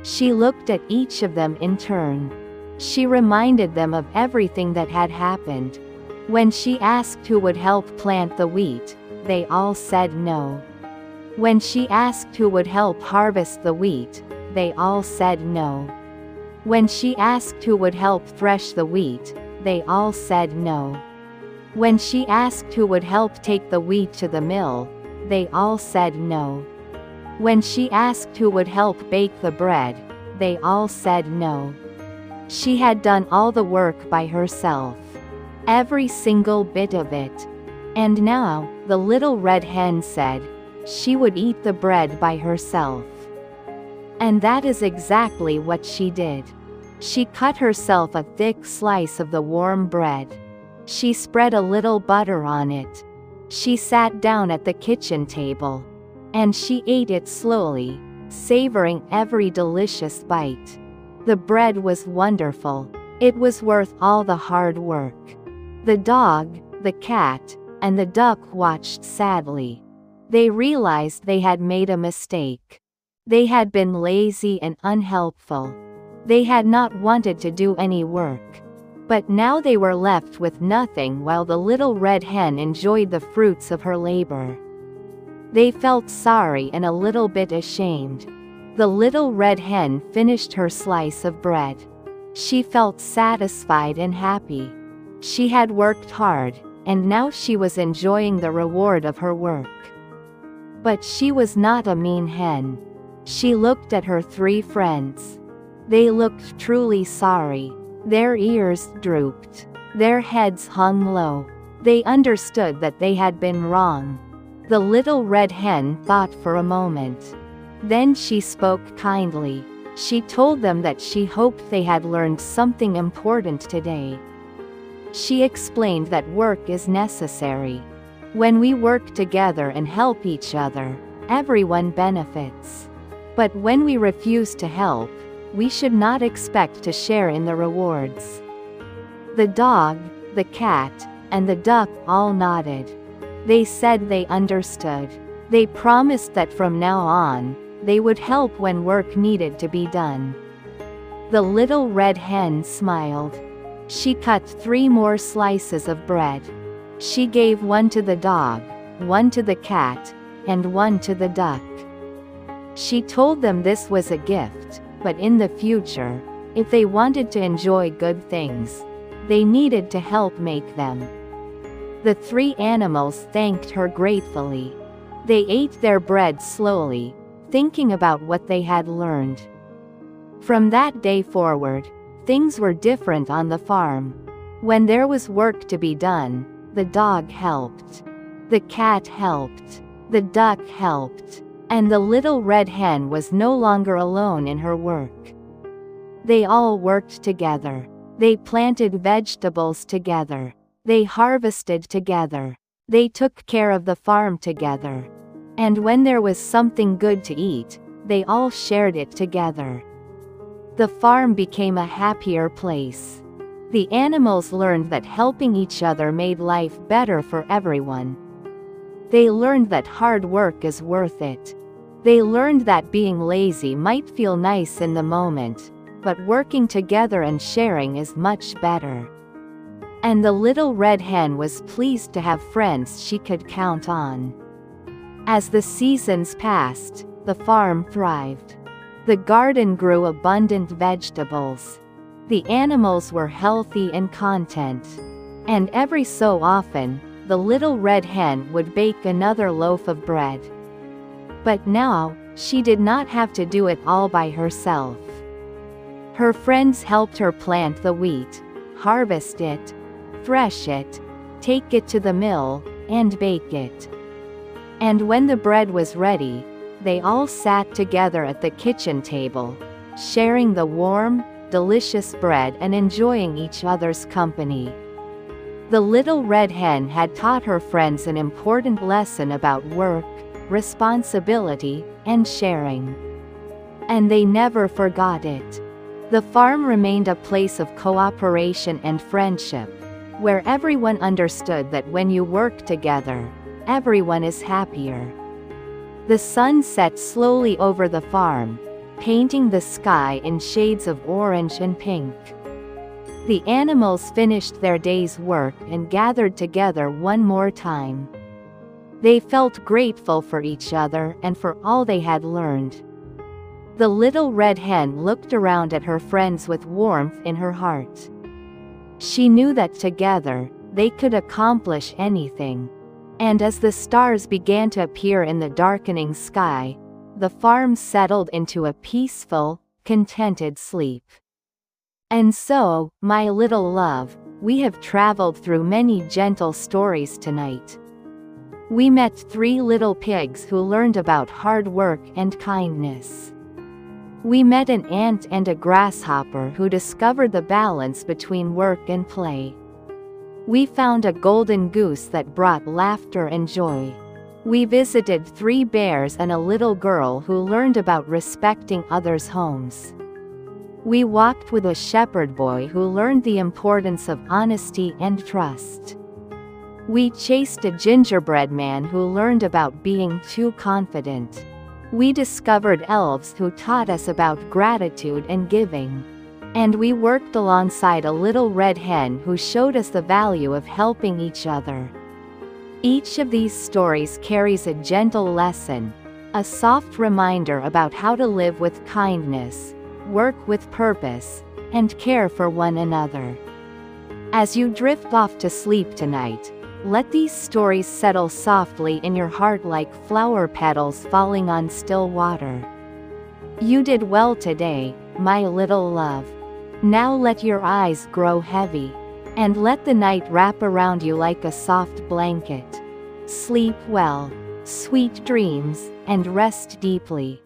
She looked at each of them in turn. She reminded them of everything that had happened. When she asked who would help plant the wheat, they all said no. When she asked who would help harvest the wheat, they all said no. When she asked who would help thresh the wheat, they all said no. When she asked who would help take the wheat to the mill, they all said no. When she asked who would help bake the bread, they all said no. She had done all the work by herself. Every single bit of it. And now, the little red hen said, she would eat the bread by herself. And that is exactly what she did. She cut herself a thick slice of the warm bread. She spread a little butter on it. She sat down at the kitchen table. And she ate it slowly, savoring every delicious bite. The bread was wonderful. It was worth all the hard work. The dog, the cat, and the duck watched sadly. They realized they had made a mistake. They had been lazy and unhelpful. They had not wanted to do any work. But now they were left with nothing while the little red hen enjoyed the fruits of her labor. They felt sorry and a little bit ashamed. The little red hen finished her slice of bread. She felt satisfied and happy. She had worked hard, and now she was enjoying the reward of her work. But she was not a mean hen. She looked at her three friends. They looked truly sorry. Their ears drooped. Their heads hung low. They understood that they had been wrong. The little red hen thought for a moment. Then she spoke kindly. She told them that she hoped they had learned something important today. She explained that work is necessary. When we work together and help each other, everyone benefits. But when we refuse to help, we should not expect to share in the rewards. The dog, the cat, and the duck all nodded. They said they understood. They promised that from now on, they would help when work needed to be done. The little red hen smiled. She cut 3 more slices of bread. She gave one to the dog, one to the cat, and one to the duck. She told them this was a gift, but in the future, if they wanted to enjoy good things, they needed to help make them. The 3 animals thanked her gratefully. They ate their bread slowly, thinking about what they had learned. From that day forward, things were different on the farm. When there was work to be done, the dog helped. The cat helped. The duck helped. And the little red hen was no longer alone in her work. They all worked together. They planted vegetables together. They harvested together. They took care of the farm together. And when there was something good to eat, they all shared it together. The farm became a happier place. The animals learned that helping each other made life better for everyone. They learned that hard work is worth it. They learned that being lazy might feel nice in the moment, but working together and sharing is much better. And the little red hen was pleased to have friends she could count on. As the seasons passed, the farm thrived. The garden grew abundant vegetables. The animals were healthy and content. And every so often, the little red hen would bake another loaf of bread. But now, she did not have to do it all by herself. Her friends helped her plant the wheat, harvest it, thresh it, take it to the mill, and bake it. And when the bread was ready, they all sat together at the kitchen table, sharing the warm, delicious bread and enjoying each other's company. The little red hen had taught her friends an important lesson about work, responsibility, and sharing. And they never forgot it. The farm remained a place of cooperation and friendship, where everyone understood that when you work together, everyone is happier. The sun set slowly over the farm, painting the sky in shades of orange and pink. The animals finished their day's work and gathered together one more time. They felt grateful for each other and for all they had learned. The little red hen looked around at her friends with warmth in her heart. She knew that together, they could accomplish anything. And as the stars began to appear in the darkening sky, the farm settled into a peaceful, contented sleep. And so, my little love, we have traveled through many gentle stories tonight. We met 3 little pigs who learned about hard work and kindness. We met an ant and a grasshopper who discovered the balance between work and play. We found a golden goose that brought laughter and joy. We visited 3 bears and a little girl who learned about respecting others' homes. We walked with a shepherd boy who learned the importance of honesty and trust. We chased a gingerbread man who learned about being too confident. We discovered elves who taught us about gratitude and giving. And we worked alongside a little red hen who showed us the value of helping each other. Each of these stories carries a gentle lesson, a soft reminder about how to live with kindness, work with purpose, and care for one another. As you drift off to sleep tonight, let these stories settle softly in your heart like flower petals falling on still water. You did well today, my little love. Now let your eyes grow heavy, and let the night wrap around you like a soft blanket. Sleep well, sweet dreams, and rest deeply.